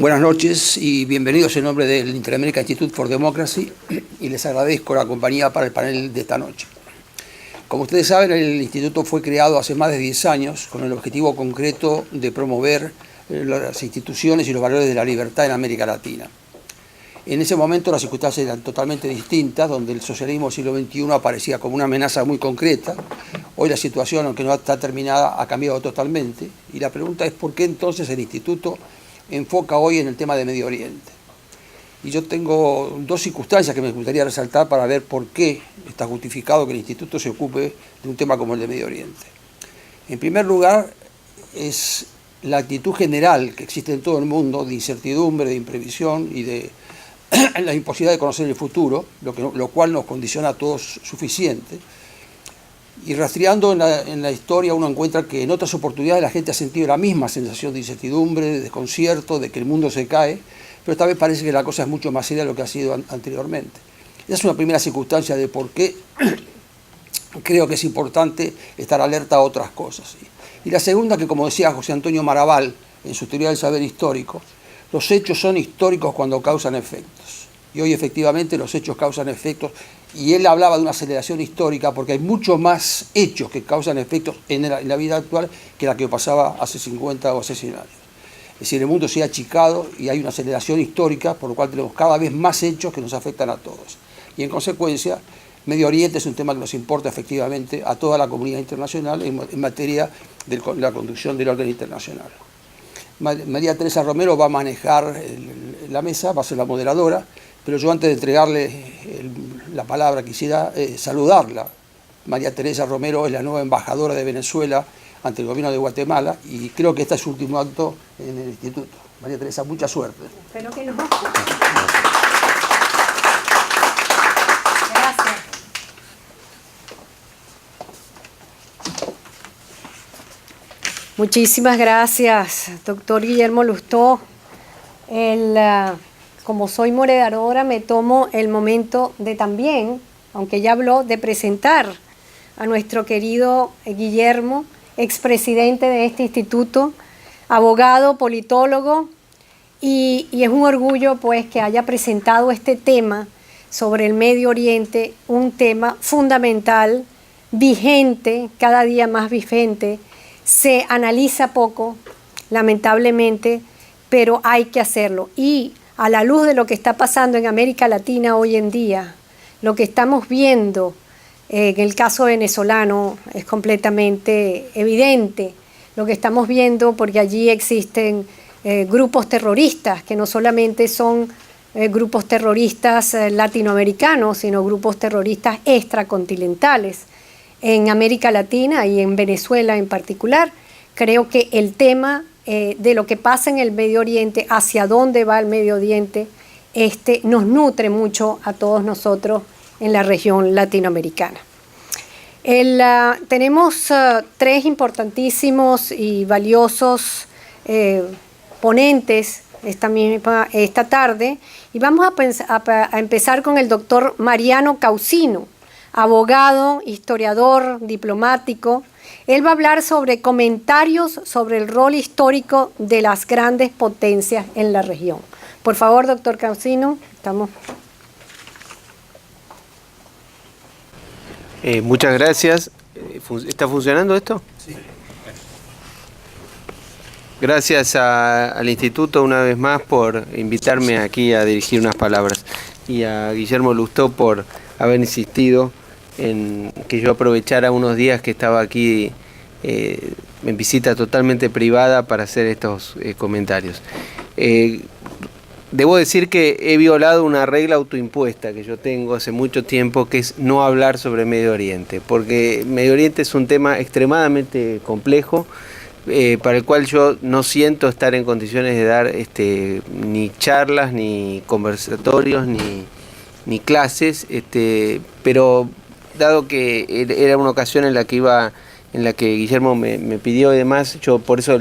Buenas noches y bienvenidos en nombre del Inter-American Institute for Democracy y les agradezco la compañía para el panel de esta noche. Como ustedes saben, el instituto fue creado hace más de 10 años con el objetivo concreto de promover las instituciones y los valores de la libertad en América Latina. En ese momento las circunstancias eran totalmente distintas, donde el socialismo del siglo XXI aparecía como una amenaza muy concreta. Hoy la situación, aunque no está terminada, ha cambiado totalmente. Y la pregunta es por qué entonces el instituto enfoca hoy en el tema de Medio Oriente. Y yo tengo dos circunstancias que me gustaría resaltar para ver por qué está justificado que el instituto se ocupe de un tema como el de Medio Oriente. En primer lugar, es la actitud general que existe en todo el mundo de incertidumbre, de imprevisión y de la imposibilidad de conocer el futuro, lo cual nos condiciona a todos suficiente. Y rastreando en la historia uno encuentra que en otras oportunidades la gente ha sentido la misma sensación de incertidumbre, de desconcierto, de que el mundo se cae, pero esta vez parece que la cosa es mucho más seria de lo que ha sido anteriormente. Esa es una primera circunstancia de por qué creo que es importante estar alerta a otras cosas. Y la segunda, que como decía José Antonio Maraval en su teoría del saber histórico, los hechos son históricos cuando causan efectos. Y hoy efectivamente los hechos causan efectos. Y él hablaba de una aceleración histórica porque hay muchos más hechos que causan efectos en la vida actual que la que pasaba hace 50 o hace 100 años. Es decir, el mundo se ha achicado y hay una aceleración histórica, por lo cual tenemos cada vez más hechos que nos afectan a todos. Y en consecuencia, Medio Oriente es un tema que nos importa efectivamente a toda la comunidad internacional en materia de la conducción del orden internacional. María Teresa Romero va a manejar la mesa, va a ser la moderadora, pero yo antes de entregarle la palabra quisiera saludarla. María Teresa Romero es la nueva embajadora de Venezuela ante el gobierno de Guatemala y creo que este es su último acto en el instituto. María Teresa, mucha suerte. Espero que no. Muchísimas gracias, doctor Guillermo Lustó. Como soy moderadora, me tomo el momento de también, aunque ya habló, de presentar a nuestro querido Guillermo, expresidente de este instituto, abogado, politólogo, y es un orgullo pues que haya presentado este tema sobre el Medio Oriente, un tema fundamental, vigente, cada día más vigente. Se analiza poco, lamentablemente, pero hay que hacerlo. Y a la luz de lo que está pasando en América Latina hoy en día, lo que estamos viendo en el caso venezolano es completamente evidente. Lo que estamos viendo, porque allí existen grupos terroristas, que no solamente son grupos terroristas latinoamericanos, sino grupos terroristas extracontinentales. En América Latina y en Venezuela en particular, creo que el tema de lo que pasa en el Medio Oriente, hacia dónde va el Medio Oriente, nos nutre mucho a todos nosotros en la región latinoamericana. Tenemos tres importantísimos y valiosos ponentes esta tarde y vamos a empezar con el doctor Mariano Causino, abogado, historiador, diplomático. Él va a hablar sobre comentarios sobre el rol histórico de las grandes potencias en la región. Por favor, doctor Causino, estamos. Muchas gracias. ¿Está funcionando esto? Sí. Gracias al Instituto una vez más por invitarme aquí a dirigir unas palabras y a Guillermo Lustó por haber insistido en que yo aprovechara unos días que estaba aquí en visita totalmente privada para hacer estos comentarios. Debo decir que he violado una regla autoimpuesta que yo tengo hace mucho tiempo, que es no hablar sobre Medio Oriente, porque Medio Oriente es un tema extremadamente complejo, para el cual yo no siento estar en condiciones de dar ni charlas, ni conversatorios, ni clases, pero dado que era una ocasión en la que Guillermo me pidió y demás, yo por eso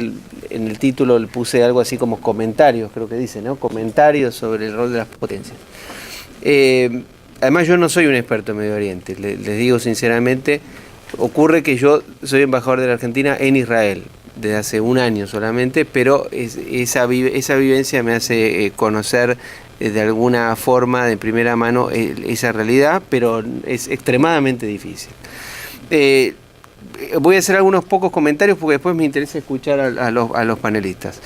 en el título le puse algo así como comentarios, creo que dice, ¿no? Comentarios sobre el rol de las potencias. Además yo no soy un experto en Medio Oriente, les digo sinceramente, ocurre que yo soy embajador de la Argentina en Israel. desde hace un año solamente, pero esa vivencia me hace conocer de alguna forma, de primera mano, esa realidad, pero es extremadamente difícil. Voy a hacer algunos pocos comentarios porque después me interesa escuchar a los panelistas.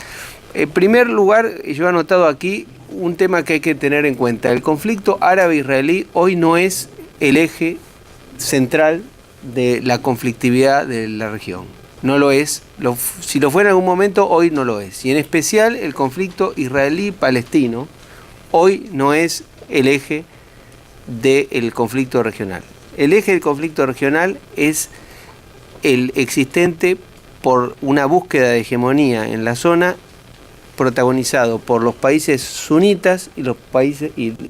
En primer lugar, yo he anotado aquí un tema que hay que tener en cuenta. El conflicto árabe-israelí hoy no es el eje central de la conflictividad de la región. No lo es. Si lo fuera en algún momento, hoy no lo es. Y en especial el conflicto israelí-palestino hoy no es el eje del conflicto regional. El eje del conflicto regional es el existente por una búsqueda de hegemonía en la zona, protagonizado por los países sunitas y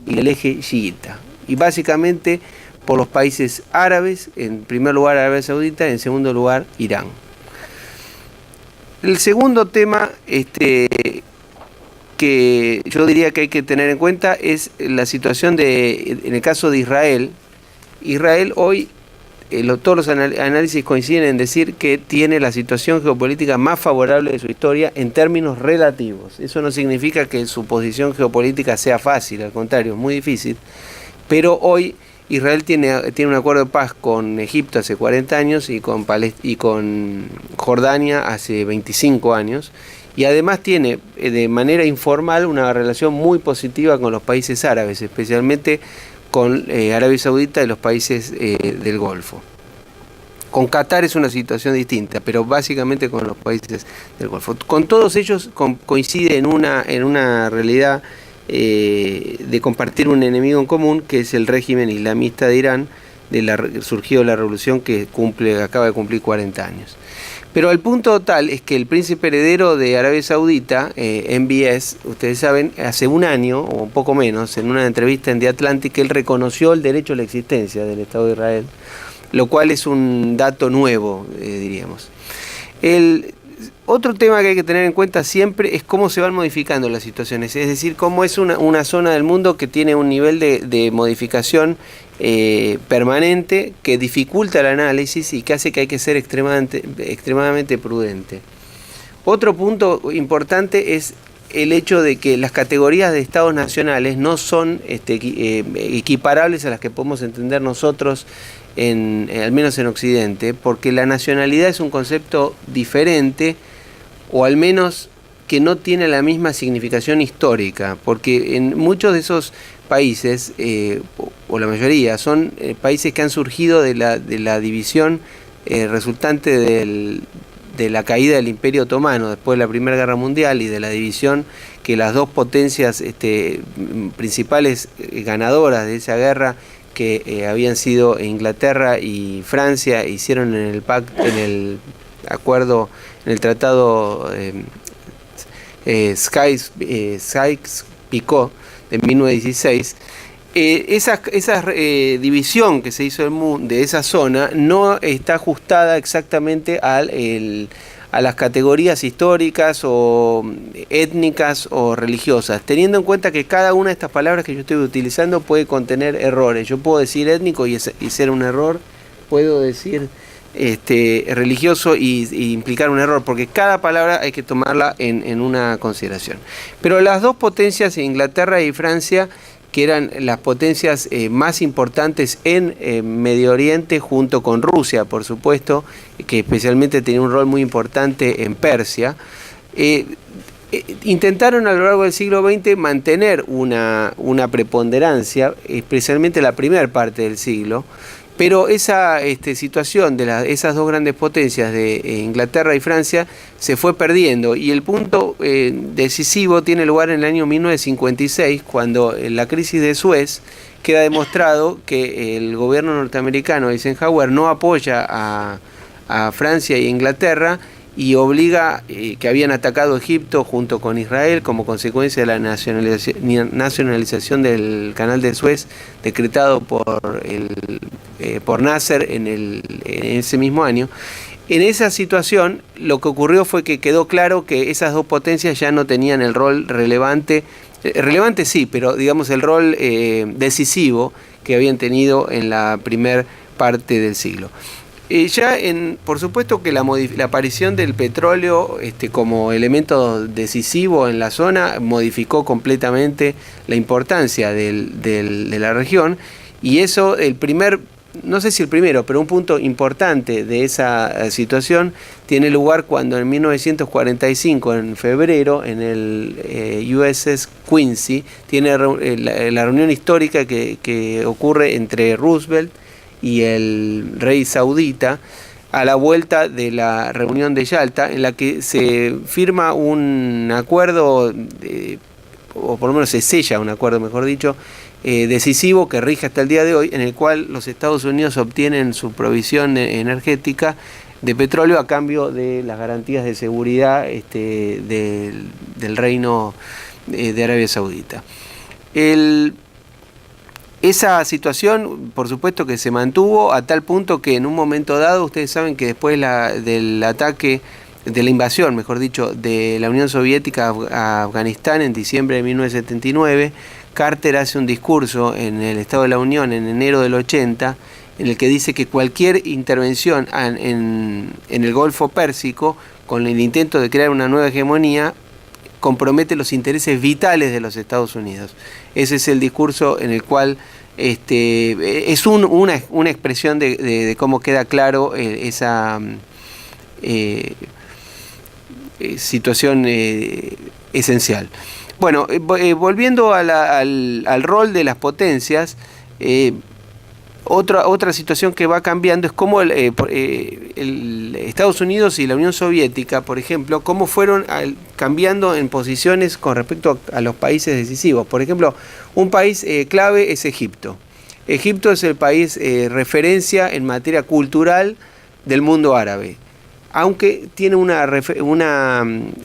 el eje chiita. Y básicamente por los países árabes, en primer lugar Arabia Saudita, en segundo lugar Irán. El segundo tema que yo diría que hay que tener en cuenta es la situación en el caso de Israel. Israel hoy, todos los análisis coinciden en decir que tiene la situación geopolítica más favorable de su historia en términos relativos. Eso no significa que su posición geopolítica sea fácil, al contrario, es muy difícil. Pero hoy Israel tiene un acuerdo de paz con Egipto hace 40 años y con Jordania hace 25 años. Y además tiene de manera informal una relación muy positiva con los países árabes, especialmente con Arabia Saudita y los países del Golfo. Con Qatar es una situación distinta, pero básicamente con los países del Golfo. Con todos ellos coincide en una realidad de compartir un enemigo en común, que es el régimen islamista de Irán, surgido de la revolución que acaba de cumplir 40 años. Pero el punto tal es que el príncipe heredero de Arabia Saudita, MBS, ustedes saben, hace un año o un poco menos, en una entrevista en The Atlantic, él reconoció el derecho a la existencia del Estado de Israel, lo cual es un dato nuevo, diríamos. Otro tema que hay que tener en cuenta siempre es cómo se van modificando las situaciones, es decir, cómo es una zona del mundo que tiene un nivel de modificación permanente que dificulta el análisis y que hace que hay que ser extremadamente prudente. Otro punto importante es el hecho de que las categorías de estados nacionales no son equiparables a las que podemos entender nosotros, al menos en Occidente, porque la nacionalidad es un concepto diferente, o al menos que no tiene la misma significación histórica, porque en muchos de esos países, o la mayoría, son países que han surgido de la división resultante de la caída del Imperio Otomano después de la Primera Guerra Mundial y de la división que las dos potencias principales ganadoras de esa guerra, que habían sido Inglaterra y Francia, hicieron en el tratado Sykes-Picot de 1916. Esa división que se hizo de esa zona no está ajustada exactamente a las categorías históricas o étnicas o religiosas, teniendo en cuenta que cada una de estas palabras que yo estoy utilizando puede contener errores. Yo puedo decir étnico y ser un error, puedo decir religioso y implicar un error, porque cada palabra hay que tomarla en una consideración. Pero las dos potencias, Inglaterra y Francia, que eran las potencias más importantes en Medio Oriente, junto con Rusia, por supuesto, que especialmente tenía un rol muy importante en Persia, intentaron a lo largo del siglo XX mantener una preponderancia, especialmente la primera parte del siglo, pero esa situación de esas dos grandes potencias de Inglaterra y Francia se fue perdiendo, y el punto decisivo tiene lugar en el año 1956, cuando en la crisis de Suez queda demostrado que el gobierno norteamericano de Eisenhower no apoya a Francia e Inglaterra, y obliga, que habían atacado Egipto junto con Israel como consecuencia de la nacionalización del canal de Suez decretado por Nasser en ese mismo año. En esa situación lo que ocurrió fue que quedó claro que esas dos potencias ya no tenían el rol relevante sí, pero digamos el rol decisivo que habían tenido en la primera parte del siglo. Por supuesto que la aparición del petróleo como elemento decisivo en la zona modificó completamente la importancia de la región, y eso, no sé si el primero, pero un punto importante de esa situación tiene lugar cuando en 1945, en febrero, en el USS Quincy, tiene la reunión histórica que ocurre entre Roosevelt y el rey saudita, a la vuelta de la reunión de Yalta, en la que se firma un acuerdo, o por lo menos se sella un acuerdo, mejor dicho, decisivo, que rige hasta el día de hoy, en el cual los Estados Unidos obtienen su provisión energética de petróleo a cambio de las garantías de seguridad del reino de Arabia Saudita. Esa situación, por supuesto, que se mantuvo a tal punto que en un momento dado, ustedes saben que después del ataque, de la invasión, mejor dicho, de la Unión Soviética a Afganistán en diciembre de 1979, Carter hace un discurso en el Estado de la Unión en enero del 80, en el que dice que cualquier intervención en el Golfo Pérsico, con el intento de crear una nueva hegemonía, compromete los intereses vitales de los Estados Unidos. Ese es el discurso en el cual es una expresión de cómo queda claro esa situación esencial. Bueno, volviendo al rol de las potencias, otra situación que va cambiando es cómo el Estados Unidos y la Unión Soviética, por ejemplo, cómo fueron cambiando en posiciones con respecto a los países decisivos. Por ejemplo, un país clave es Egipto. Egipto es el país referencia en materia cultural del mundo árabe. Aunque tiene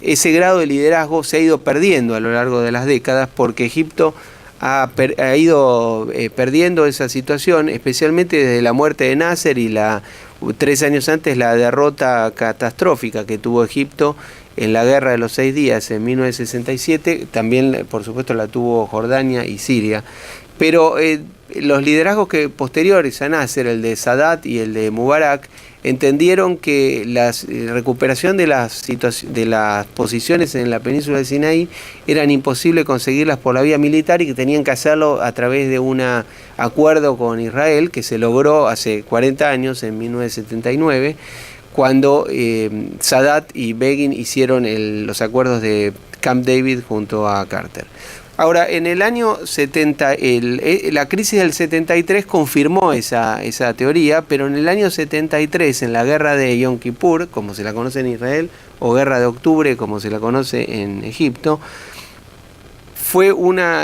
ese grado de liderazgo se ha ido perdiendo a lo largo de las décadas, porque Egipto ha ido perdiendo esa situación, especialmente desde la muerte de Nasser y 3 años antes la derrota catastrófica que tuvo Egipto en la Guerra de los 6 días en 1967. También, por supuesto, la tuvo Jordania y Siria. Pero los liderazgos posteriores a Nasser, el de Sadat y el de Mubarak, entendieron que la recuperación de las posiciones en la península de Sinaí eran imposible conseguirlas por la vía militar, y que tenían que hacerlo a través de un acuerdo con Israel que se logró hace 40 años, en 1979, cuando Sadat y Begin hicieron los acuerdos de Camp David junto a Carter. Ahora, en el año 70, la crisis del 73 confirmó esa teoría, pero en el año 73, en la guerra de Yom Kippur, como se la conoce en Israel, o guerra de octubre, como se la conoce en Egipto,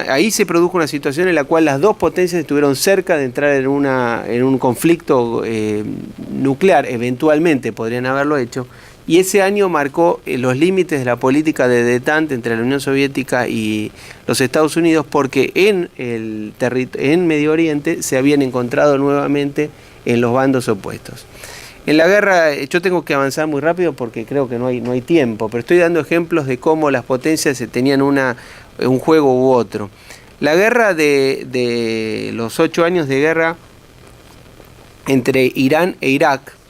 ahí se produjo una situación en la cual las dos potencias estuvieron cerca de entrar en un conflicto nuclear. Eventualmente podrían haberlo hecho. Y ese año marcó los límites de la política de détente entre la Unión Soviética y los Estados Unidos, porque en Medio Oriente se habían encontrado nuevamente en los bandos opuestos. En la guerra, yo tengo que avanzar muy rápido porque creo que no hay tiempo, pero estoy dando ejemplos de cómo las potencias tenían un juego u otro. La guerra de los 8 años de guerra entre Irán e Irak,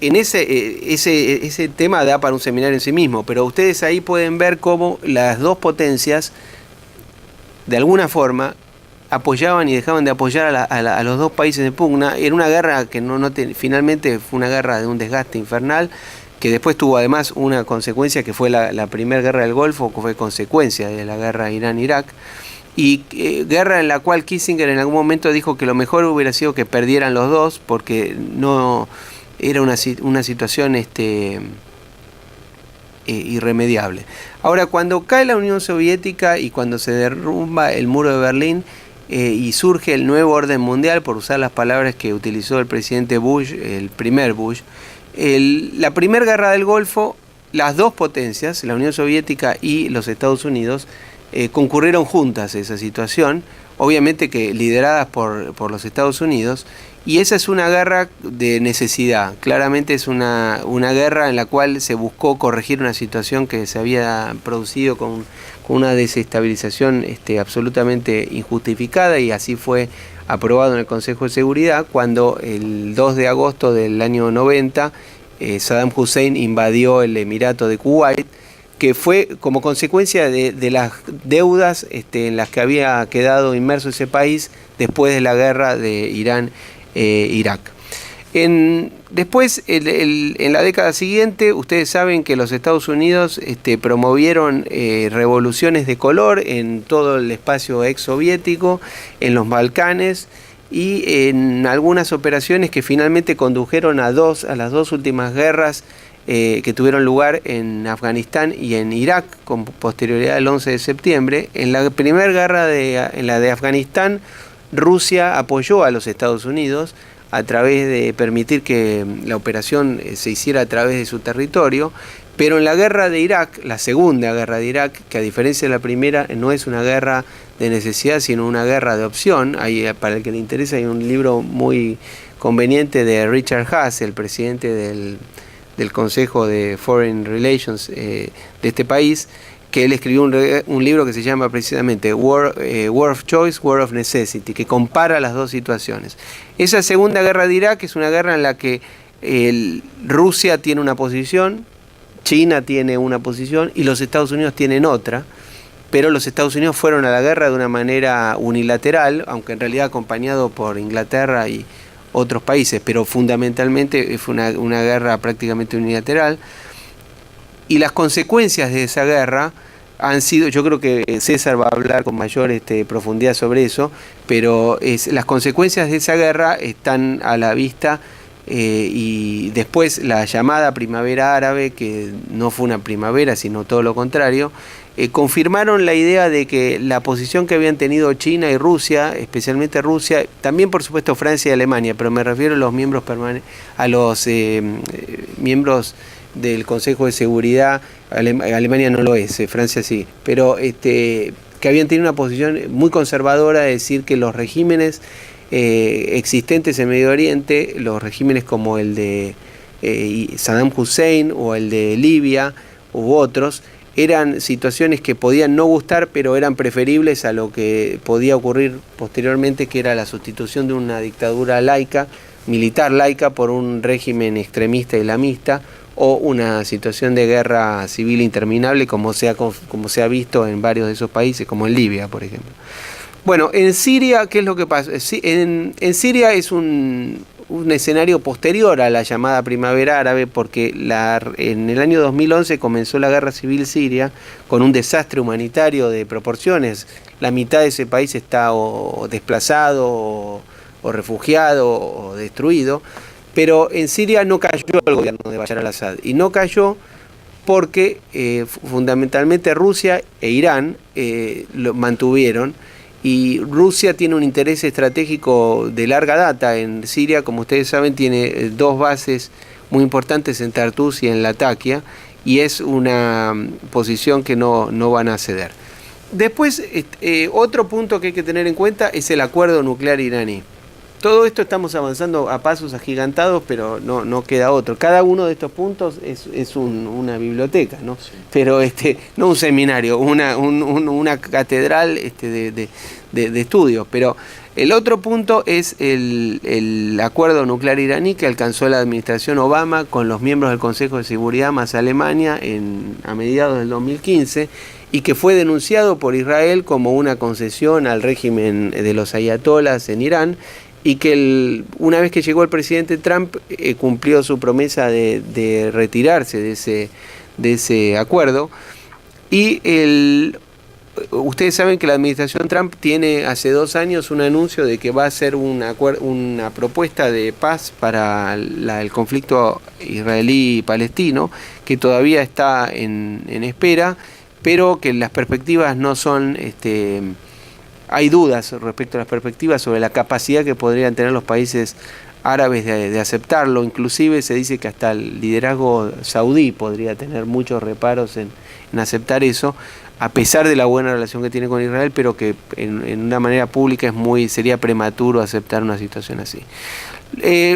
en ese tema da para un seminario en sí mismo, pero ustedes ahí pueden ver cómo las dos potencias, de alguna forma, apoyaban y dejaban de apoyar a los dos países en pugna. Era una guerra que finalmente fue una guerra de un desgaste infernal, que después tuvo además una consecuencia que fue la primera guerra del Golfo, que fue consecuencia de la guerra Irán-Irak. Y guerra en la cual Kissinger en algún momento dijo que lo mejor hubiera sido que perdieran los dos, porque no era una situación irremediable. Ahora, cuando cae la Unión Soviética y cuando se derrumba el muro de Berlín y surge el nuevo orden mundial, por usar las palabras que utilizó el presidente Bush, el primer Bush, la primera guerra del Golfo, las dos potencias, la Unión Soviética y los Estados Unidos, concurrieron juntas a esa situación. obviamente que lideradas por los Estados Unidos, y esa es una guerra de necesidad. Claramente es una guerra en la cual se buscó corregir una situación que se había producido con una desestabilización absolutamente injustificada, y así fue aprobado en el Consejo de Seguridad cuando el 2 de agosto del año 90 Saddam Hussein invadió el Emirato de Kuwait, que fue como consecuencia de las deudas en las que había quedado inmerso ese país después de la guerra de Irán-Irak. Después, en la década siguiente, ustedes saben que los Estados Unidos promovieron revoluciones de color en todo el espacio exsoviético, en los Balcanes, y en algunas operaciones que finalmente condujeron a las dos últimas guerras que tuvieron lugar en Afganistán y en Irak con posterioridad al 11 de septiembre. En la primera guerra, en la de Afganistán, Rusia apoyó a los Estados Unidos a través de permitir que la operación se hiciera a través de su territorio, pero en la guerra de Irak, la segunda guerra de Irak, que a diferencia de la primera no es una guerra de necesidad, sino una guerra de opción. Para el que le interesa, hay un libro muy conveniente de Richard Haas, el presidente del Consejo de Foreign Relations de este país, que él escribió un libro que se llama precisamente War of Choice, War of Necessity, que compara las dos situaciones. Esa segunda guerra de Irak es una guerra en la que Rusia tiene una posición, China tiene una posición y los Estados Unidos tienen otra, pero los Estados Unidos fueron a la guerra de una manera unilateral, aunque en realidad acompañado por Inglaterra y otros países, pero fundamentalmente fue una guerra prácticamente unilateral. Y las consecuencias de esa guerra han sido, yo creo que César va a hablar con mayor profundidad sobre eso, pero las consecuencias de esa guerra están a la vista, y después la llamada primavera árabe, que no fue una primavera sino todo lo contrario, confirmaron la idea de que la posición que habían tenido China y Rusia, especialmente Rusia, también por supuesto Francia y Alemania, pero me refiero a los miembros miembros del Consejo de Seguridad. Alemania no lo es, Francia sí, pero que habían tenido una posición muy conservadora de decir que los regímenes existentes en Medio Oriente, los regímenes como el de Saddam Hussein o el de Libia u otros, eran situaciones que podían no gustar, pero eran preferibles a lo que podía ocurrir posteriormente, que era la sustitución de una dictadura laica, militar laica, por un régimen extremista islamista, o una situación de guerra civil interminable, como se ha visto en varios de esos países, como en Libia, por ejemplo. Bueno, en Siria, ¿qué es lo que pasa? En Siria es un escenario posterior a la llamada primavera árabe, porque en el año 2011 comenzó la guerra civil siria con un desastre humanitario de proporciones. La mitad de ese país está o desplazado o refugiado o destruido, pero en Siria no cayó el gobierno de Bashar al-Assad, y no cayó porque fundamentalmente Rusia e Irán lo mantuvieron. Y Rusia tiene un interés estratégico de larga data en Siria. Como ustedes saben, tiene dos bases muy importantes en Tartus y en Latakia, y es una posición que no van a ceder. Después, otro punto que hay que tener en cuenta es el acuerdo nuclear iraní. Todo esto estamos avanzando a pasos agigantados, pero no queda otro. Cada uno de estos puntos es una biblioteca, ¿no? Sí. Pero no un seminario, una catedral de estudios. Pero el otro punto es el acuerdo nuclear iraní que alcanzó la administración Obama con los miembros del Consejo de Seguridad más Alemania a mediados del 2015, y que fue denunciado por Israel como una concesión al régimen de los ayatolás en Irán, y que una vez que llegó el presidente Trump cumplió su promesa de retirarse de ese acuerdo. Y ustedes saben que la administración Trump tiene hace 2 años un anuncio de que va a hacer una propuesta de paz para el conflicto israelí-palestino, que todavía está en espera, pero que las perspectivas no son... Hay dudas respecto a las perspectivas sobre la capacidad que podrían tener los países árabes de aceptarlo. Inclusive se dice que hasta el liderazgo saudí podría tener muchos reparos en aceptar eso. a pesar de la buena relación que tiene con Israel, pero que en una manera pública sería prematuro aceptar una situación así.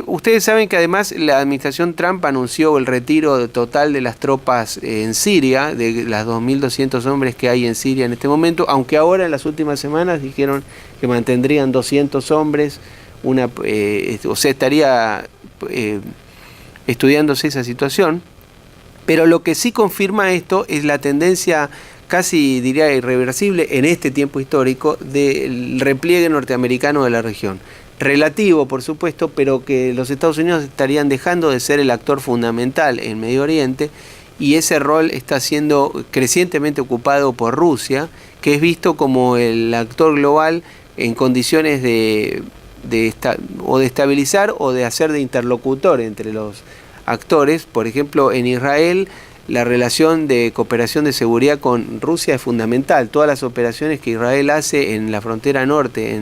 Ustedes saben que además la administración Trump anunció el retiro total de las tropas en Siria, de las 2.200 hombres que hay en Siria en este momento, aunque ahora en las últimas semanas dijeron que mantendrían 200 hombres, o sea, estaría estudiándose esa situación, pero lo que sí confirma esto es la tendencia casi diría irreversible en este tiempo histórico del repliegue norteamericano de la región. Relativo, por supuesto, pero que los Estados Unidos estarían dejando de ser el actor fundamental en Medio Oriente y ese rol está siendo crecientemente ocupado por Rusia, que es visto como el actor global en condiciones de estabilizar o de hacer de interlocutor entre los actores. Por ejemplo, en Israel la relación de cooperación de seguridad con Rusia es fundamental. Todas las operaciones que Israel hace en la frontera norte,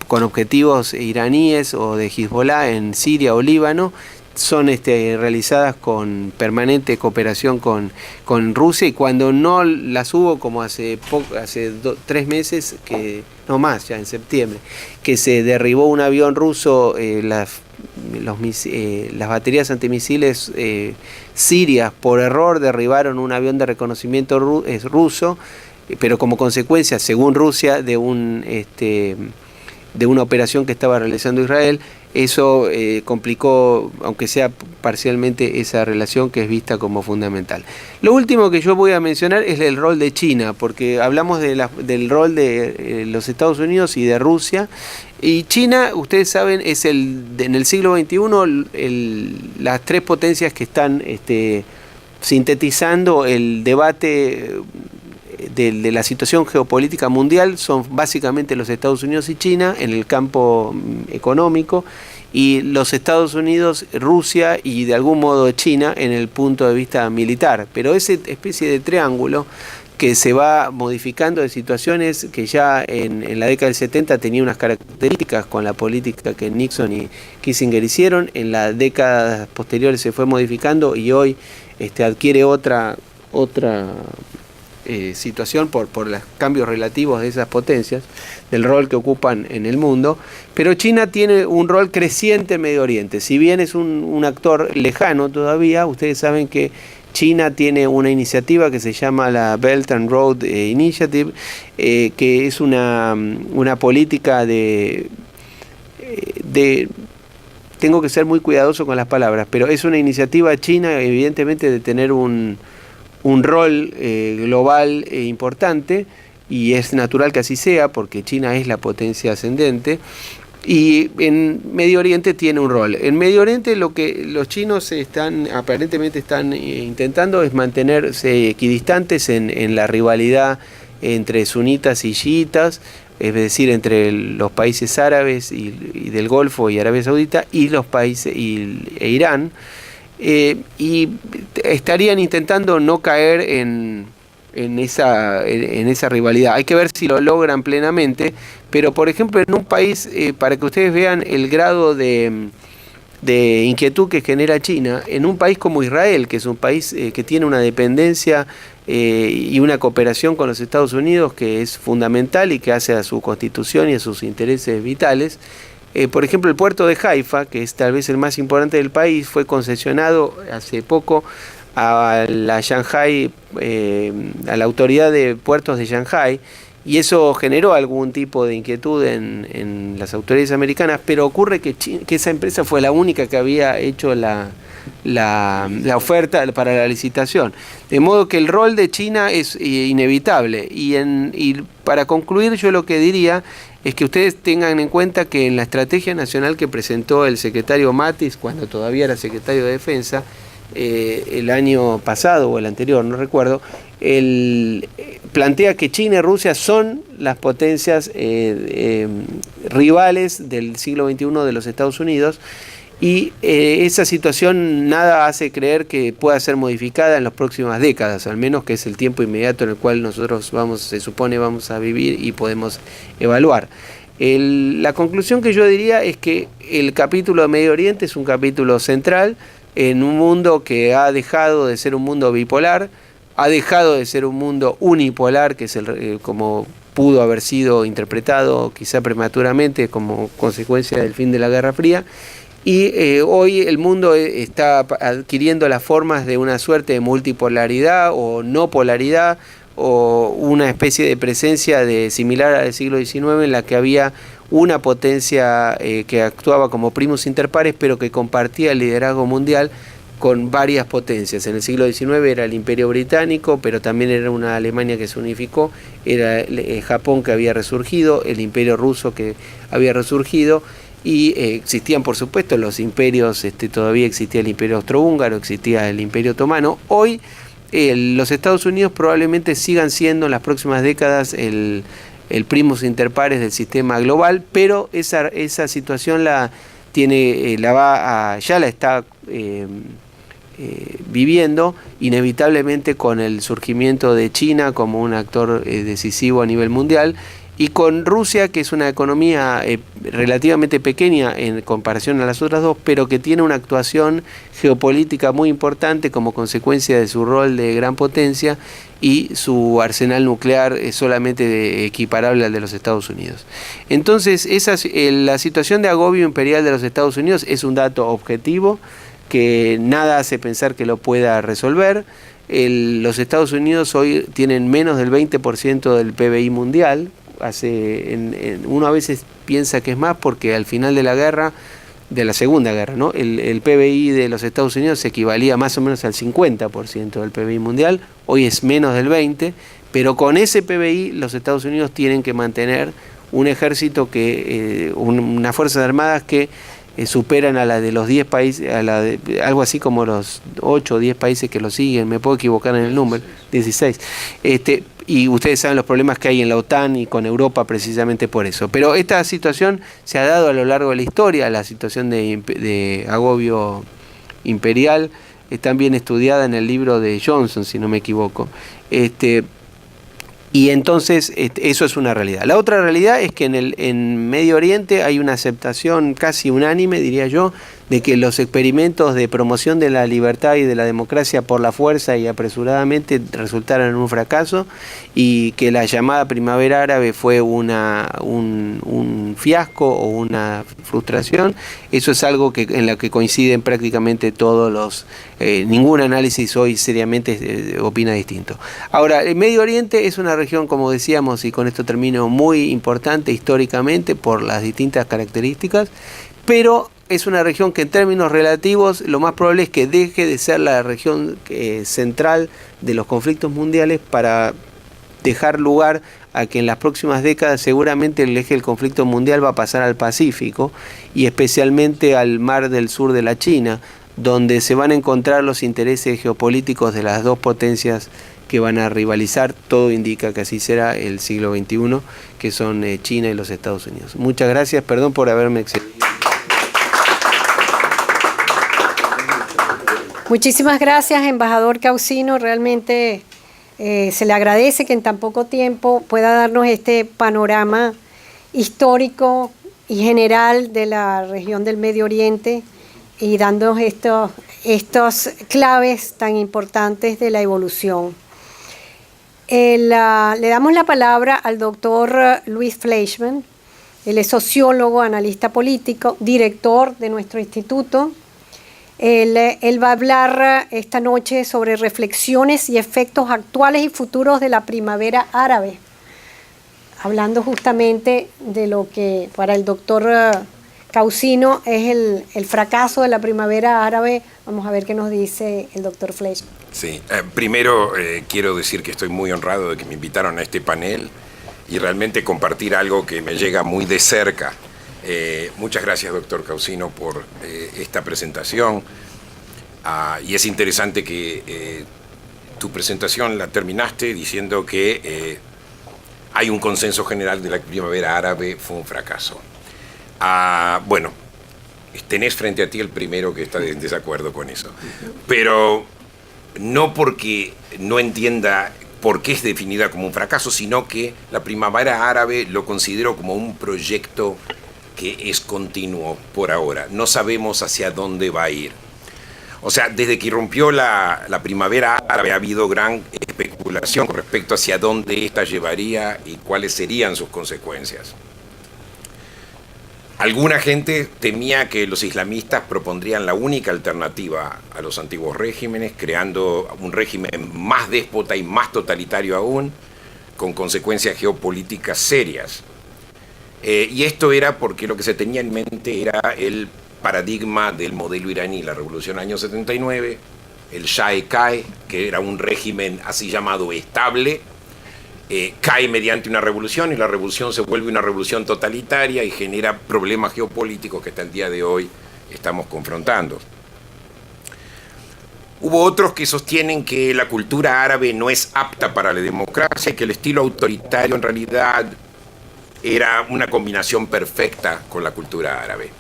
con objetivos iraníes o de Hezbollah en Siria o Líbano, son realizadas con permanente cooperación con Rusia, y cuando no las hubo, como hace 3 meses, no más, ya en septiembre, que se derribó un avión ruso, las baterías antimisiles sirias por error derribaron un avión de reconocimiento ruso, pero como consecuencia, según Rusia, de una operación que estaba realizando Israel. Eso complicó, aunque sea parcialmente, esa relación que es vista como fundamental. Lo último que yo voy a mencionar es el rol de China, porque hablamos del rol de los Estados Unidos y de Rusia. Y China, ustedes saben, es en el siglo XXI las 3 potencias que están sintetizando el debate de la situación geopolítica mundial son básicamente los Estados Unidos y China en el campo económico, y los Estados Unidos, Rusia y de algún modo China en el punto de vista militar. Pero esa especie de triángulo que se va modificando de situaciones que ya en la década del 70 tenía unas características con la política que Nixon y Kissinger hicieron, en las décadas posteriores se fue modificando y hoy adquiere otra situación por los cambios relativos de esas potencias, del rol que ocupan en el mundo. Pero China tiene un rol creciente en Medio Oriente. Si bien es un actor lejano todavía, ustedes saben que China tiene una iniciativa que se llama la Belt and Road Initiative, que es una política tengo que ser muy cuidadoso con las palabras, pero es una iniciativa china, evidentemente, de tener un rol global importante, y es natural que así sea porque China es la potencia ascendente, y en Medio Oriente tiene un rol. En Medio Oriente lo que los chinos aparentemente están intentando es mantenerse equidistantes en la rivalidad entre sunitas y chiitas, es decir, entre los países árabes y del Golfo y Arabia Saudita y los países e Irán. Y estarían intentando no caer en esa rivalidad. Hay que ver si lo logran plenamente, pero por ejemplo en un país, para que ustedes vean el grado de inquietud que genera China, en un país como Israel, que es un país que tiene una dependencia y una cooperación con los Estados Unidos que es fundamental y que hace a su constitución y a sus intereses vitales. Por ejemplo, el puerto de Haifa, que es tal vez el más importante del país, fue concesionado hace poco a la autoridad de puertos de Shanghái, y eso generó algún tipo de inquietud en las autoridades americanas, pero ocurre que esa empresa fue la única que había hecho la oferta para la licitación. De modo que el rol de China es inevitable. Y para concluir, yo lo que diría es que ustedes tengan en cuenta que en la estrategia nacional que presentó el secretario Mattis, cuando todavía era secretario de Defensa, el año pasado o el anterior, no recuerdo, él plantea que China y Rusia son las potencias rivales del siglo XXI de los Estados Unidos, y esa situación nada hace creer que pueda ser modificada en las próximas décadas, al menos que es el tiempo inmediato en el cual nosotros se supone vamos a vivir y podemos evaluar. La conclusión que yo diría es que el capítulo de Medio Oriente es un capítulo central en un mundo que ha dejado de ser un mundo bipolar ha dejado de ser un mundo unipolar, que es como pudo haber sido interpretado quizá prematuramente como consecuencia del fin de la Guerra Fría, y hoy el mundo está adquiriendo las formas de una suerte de multipolaridad o no polaridad, o una especie de presencia similar al siglo XIX, en la que había una potencia que actuaba como primus inter pares, pero que compartía el liderazgo mundial con varias potencias. En el siglo XIX era el Imperio Británico, pero también era una Alemania que se unificó, era Japón que había resurgido, el Imperio Ruso que había resurgido, y existían por supuesto los imperios, todavía existía el Imperio Austrohúngaro, existía el Imperio Otomano. Hoy los Estados Unidos probablemente sigan siendo en las próximas décadas el primus inter pares del sistema global, pero esa situación ya la está viviendo inevitablemente con el surgimiento de China como un actor decisivo a nivel mundial, y con Rusia, que es una economía relativamente pequeña en comparación a las otras dos, pero que tiene una actuación geopolítica muy importante como consecuencia de su rol de gran potencia, y su arsenal nuclear es solamente equiparable al de los Estados Unidos. Entonces, la situación de agobio imperial de los Estados Unidos es un dato objetivo que nada hace pensar que lo pueda resolver. Los Estados Unidos hoy tienen menos del 20% del PBI mundial. Uno a veces piensa que es más porque al final de la Segunda Guerra, ¿no? El PBI de los Estados Unidos equivalía más o menos al 50% del PBI mundial, hoy es menos del 20%, pero con ese PBI los Estados Unidos tienen que mantener un ejército unas fuerzas armadas que superan a la de los 10 países, algo así como los 8 o 10 países que lo siguen, me puedo equivocar en el número, 16. Y ustedes saben los problemas que hay en la OTAN y con Europa precisamente por eso. Pero esta situación se ha dado a lo largo de la historia, la situación de agobio imperial, está bien estudiada en el libro de Johnson, si no me equivoco. Y entonces eso es una realidad. La otra realidad es que en Medio Oriente hay una aceptación casi unánime, diría yo, de que los experimentos de promoción de la libertad y de la democracia por la fuerza y apresuradamente resultaron en un fracaso, y que la llamada primavera árabe fue un fiasco o una frustración. Eso es algo en lo que coinciden prácticamente todos ningún análisis hoy seriamente opina distinto. Ahora, el Medio Oriente es una región, como decíamos, y con esto termino, muy importante históricamente por las distintas características, pero es una región que en términos relativos lo más probable es que deje de ser la región central de los conflictos mundiales para dejar lugar a que en las próximas décadas seguramente el eje del conflicto mundial va a pasar al Pacífico, y especialmente al mar del sur de la China, donde se van a encontrar los intereses geopolíticos de las dos potencias que van a rivalizar. Todo indica que así será el siglo XXI, que son China y los Estados Unidos. Muchas gracias, perdón por haberme excedido. Muchísimas gracias, embajador Causino. Realmente se le agradece que en tan poco tiempo pueda darnos este panorama histórico y general de la región del Medio Oriente, y dándonos estos claves tan importantes de la evolución. Le damos la palabra al doctor Luis Fleischmann. Él es sociólogo, analista político, director de nuestro instituto. Él va a hablar esta noche sobre reflexiones y efectos actuales y futuros de la primavera árabe, hablando justamente de lo que para el doctor Causino es el fracaso de la primavera árabe. Vamos a ver qué nos dice el doctor Fleischmann. Sí, primero quiero decir que estoy muy honrado de que me invitaron a este panel y realmente compartir algo que me llega muy de cerca. Muchas gracias, doctor Causino, por esta presentación. Y es interesante que tu presentación la terminaste diciendo que hay un consenso general de la primavera árabe fue un fracaso. Bueno, tenés frente a ti el primero que está en desacuerdo con eso. Pero no porque no entienda por qué es definida como un fracaso, sino que la primavera árabe lo considero como un proyecto que es continuo por ahora. No sabemos hacia dónde va a ir. O sea, desde que irrumpió la primavera árabe ha habido gran especulación con respecto hacia dónde esta llevaría y cuáles serían sus consecuencias. Alguna gente temía que los islamistas propondrían la única alternativa a los antiguos regímenes, creando un régimen más déspota y más totalitario aún, con consecuencias geopolíticas serias. Y esto era porque lo que se tenía en mente era el paradigma del modelo iraní, la revolución del año 79, el Shah cae, que era un régimen así llamado estable, cae mediante una revolución y la revolución se vuelve una revolución totalitaria y genera problemas geopolíticos que hasta el día de hoy estamos confrontando. Hubo otros que sostienen que la cultura árabe no es apta para la democracia y que el estilo autoritario en realidad era una combinación perfecta con la cultura árabe.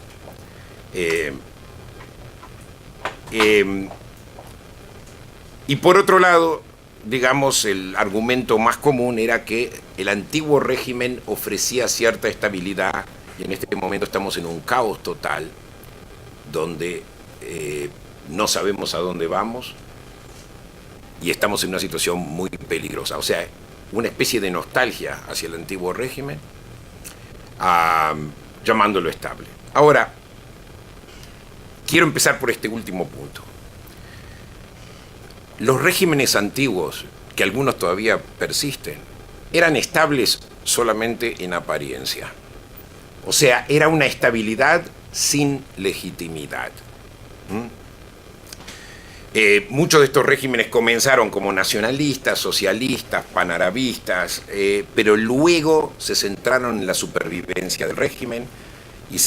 Y por otro lado, digamos, el argumento más común era que el antiguo régimen ofrecía cierta estabilidad y en este momento estamos en un caos total donde no sabemos a dónde vamos y estamos en una situación muy peligrosa. O sea, una especie de nostalgia hacia el antiguo régimen, llamándolo estable. Ahora, quiero empezar por este último punto. Los regímenes antiguos, que algunos todavía persisten, eran estables solamente en apariencia. O sea, era una estabilidad sin legitimidad. Muchos de estos regímenes comenzaron como nacionalistas, socialistas, panarabistas, pero luego se centraron en la supervivencia del régimen y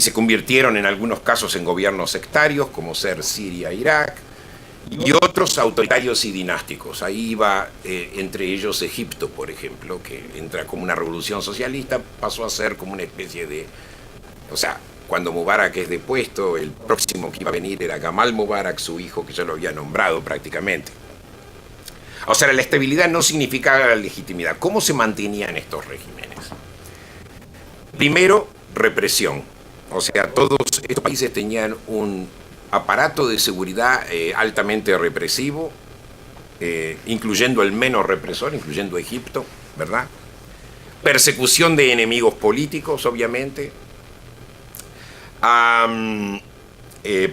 se convirtieron en algunos casos en gobiernos sectarios, como ser Siria e Irak, y otros autoritarios y dinásticos. Ahí iba entre ellos Egipto, por ejemplo, que entra como una revolución socialista, pasó a ser como una especie de... O sea, cuando Mubarak es depuesto, el próximo que iba a venir era Gamal Mubarak, su hijo, que ya lo había nombrado prácticamente. O sea, la estabilidad no significaba la legitimidad. ¿Cómo se mantenían estos regímenes? Primero, represión. O sea, todos estos países tenían un aparato de seguridad altamente represivo, incluyendo el menos represor, incluyendo Egipto, ¿verdad? Persecución de enemigos políticos, obviamente.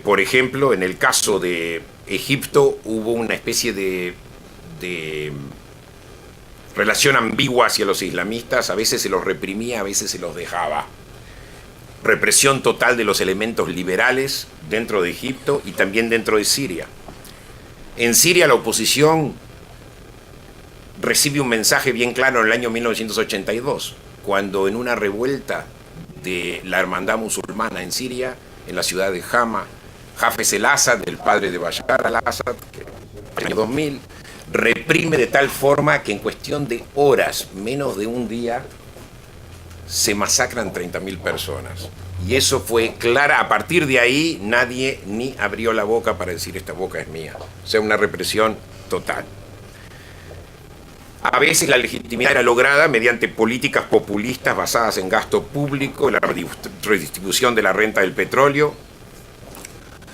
Por ejemplo, en el caso de Egipto hubo una especie de relación ambigua hacia los islamistas, a veces se los reprimía, a veces se los dejaba. Represión total de los elementos liberales dentro de Egipto y también dentro de Siria. En Siria la oposición recibe un mensaje bien claro en el año 1982, cuando en una revuelta de la hermandad musulmana en Siria, en la ciudad de Hama, Hafez el-Assad, el padre de Bashar al-Assad, que en el año 2000, reprime de tal forma que en cuestión de horas, menos de un día, se masacran 30.000 personas. Y eso fue clara. A partir de ahí nadie ni abrió la boca para decir esta boca es mía. O sea, una represión total. A veces la legitimidad era lograda mediante políticas populistas basadas en gasto público, la redistribución de la renta del petróleo.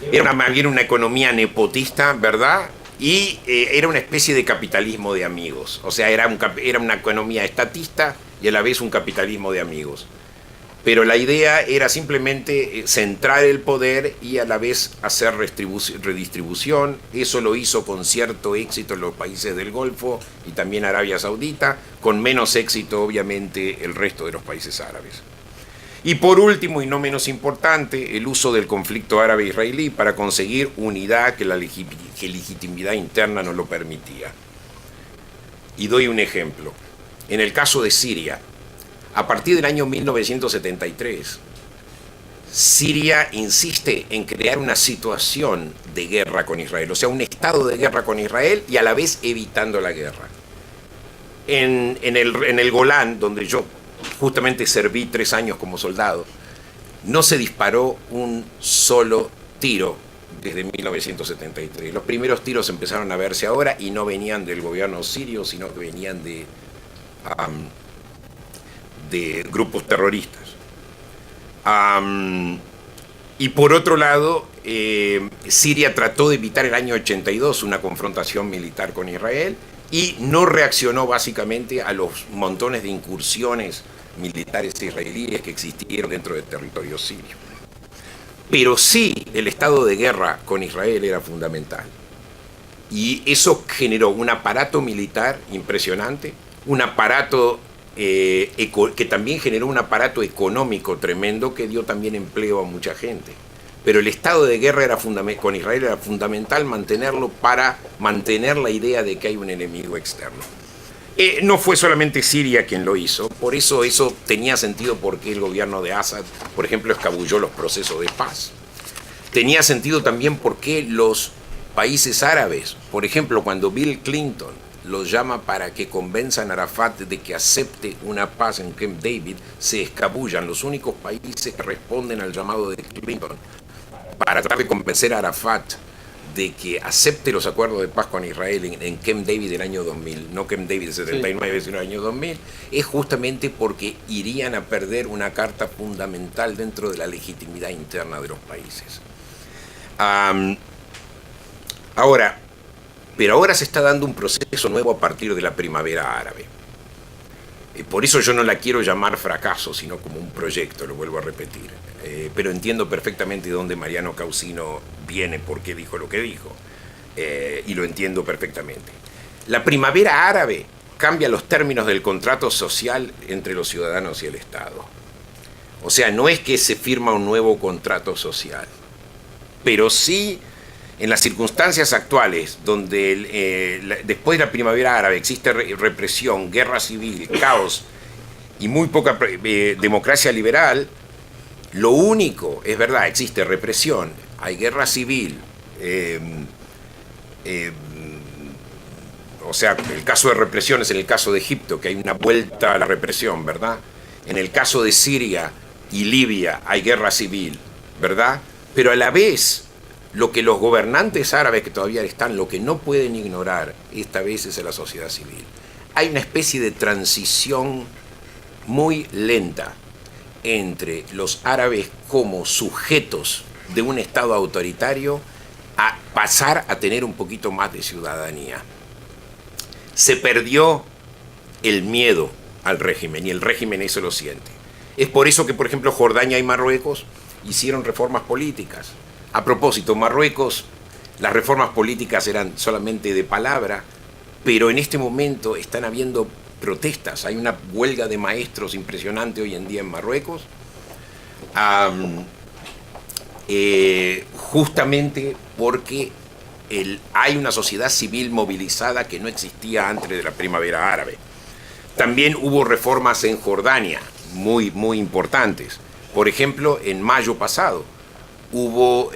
Era más bien una economía nepotista, ¿verdad? Y era una especie de capitalismo de amigos. O sea, era una economía estatista y a la vez un capitalismo de amigos. Pero la idea era simplemente centrar el poder y a la vez hacer redistribución. Eso lo hizo con cierto éxito en los países del Golfo y también Arabia Saudita, con menos éxito obviamente el resto de los países árabes. Y por último, y no menos importante, el uso del conflicto árabe-israelí para conseguir unidad que la legitimidad interna no lo permitía. Y doy un ejemplo. En el caso de Siria, a partir del año 1973, Siria insiste en crear una situación de guerra con Israel, o sea, un estado de guerra con Israel y a la vez evitando la guerra. En el Golán, donde yo justamente serví 3 años como soldado, no se disparó un solo tiro desde 1973. Los primeros tiros empezaron a verse ahora y no venían del gobierno sirio, sino que venían de grupos terroristas. Y por otro lado, Siria trató de evitar el año 82 una confrontación militar con Israel y no reaccionó básicamente a los montones de incursiones militares israelíes que existieron dentro del territorio sirio. Pero sí, el estado de guerra con Israel era fundamental. Y eso generó un aparato militar impresionante, un aparato que también generó un aparato económico tremendo que dio también empleo a mucha gente. Pero el estado de guerra con Israel era fundamental mantenerlo para mantener la idea de que hay un enemigo externo. No fue solamente Siria quien lo hizo, por eso tenía sentido porque el gobierno de Assad, por ejemplo, escabulló los procesos de paz. Tenía sentido también porque los países árabes, por ejemplo, cuando Bill Clinton los llama para que convenzan a Arafat de que acepte una paz en Camp David, se escabullan. Los únicos países que responden al llamado de Clinton para tratar de convencer a Arafat de que acepte los acuerdos de paz con Israel en Camp David del año 2000, no Camp David del 79, sino el año 2000, es justamente porque irían a perder una carta fundamental dentro de la legitimidad interna de los países. Pero ahora se está dando un proceso nuevo a partir de la primavera árabe. Por eso yo no la quiero llamar fracaso, sino como un proyecto, lo vuelvo a repetir. Pero entiendo perfectamente de dónde Mariano Causino viene, por qué dijo lo que dijo. Y lo entiendo perfectamente. La primavera árabe cambia los términos del contrato social entre los ciudadanos y el Estado. O sea, no es que se firma un nuevo contrato social, pero sí, en las circunstancias actuales, donde después de la primavera árabe existe represión, guerra civil, caos y muy poca democracia liberal, lo único, es verdad, existe represión, hay guerra civil, o sea, el caso de represión es en el caso de Egipto, que hay una vuelta a la represión, ¿verdad? En el caso de Siria y Libia hay guerra civil, ¿verdad? Pero a la vez, lo que los gobernantes árabes que todavía están, lo que no pueden ignorar esta vez es a la sociedad civil. Hay una especie de transición muy lenta entre los árabes como sujetos de un Estado autoritario a pasar a tener un poquito más de ciudadanía. Se perdió el miedo al régimen y el régimen eso lo siente. Es por eso que, por ejemplo, Jordania y Marruecos hicieron reformas políticas. A propósito, Marruecos, las reformas políticas eran solamente de palabra, pero en este momento están habiendo protestas. Hay una huelga de maestros impresionante hoy en día en Marruecos, justamente porque hay una sociedad civil movilizada que no existía antes de la primavera árabe. También hubo reformas en Jordania, muy, muy importantes. Por ejemplo, en mayo pasado, hubo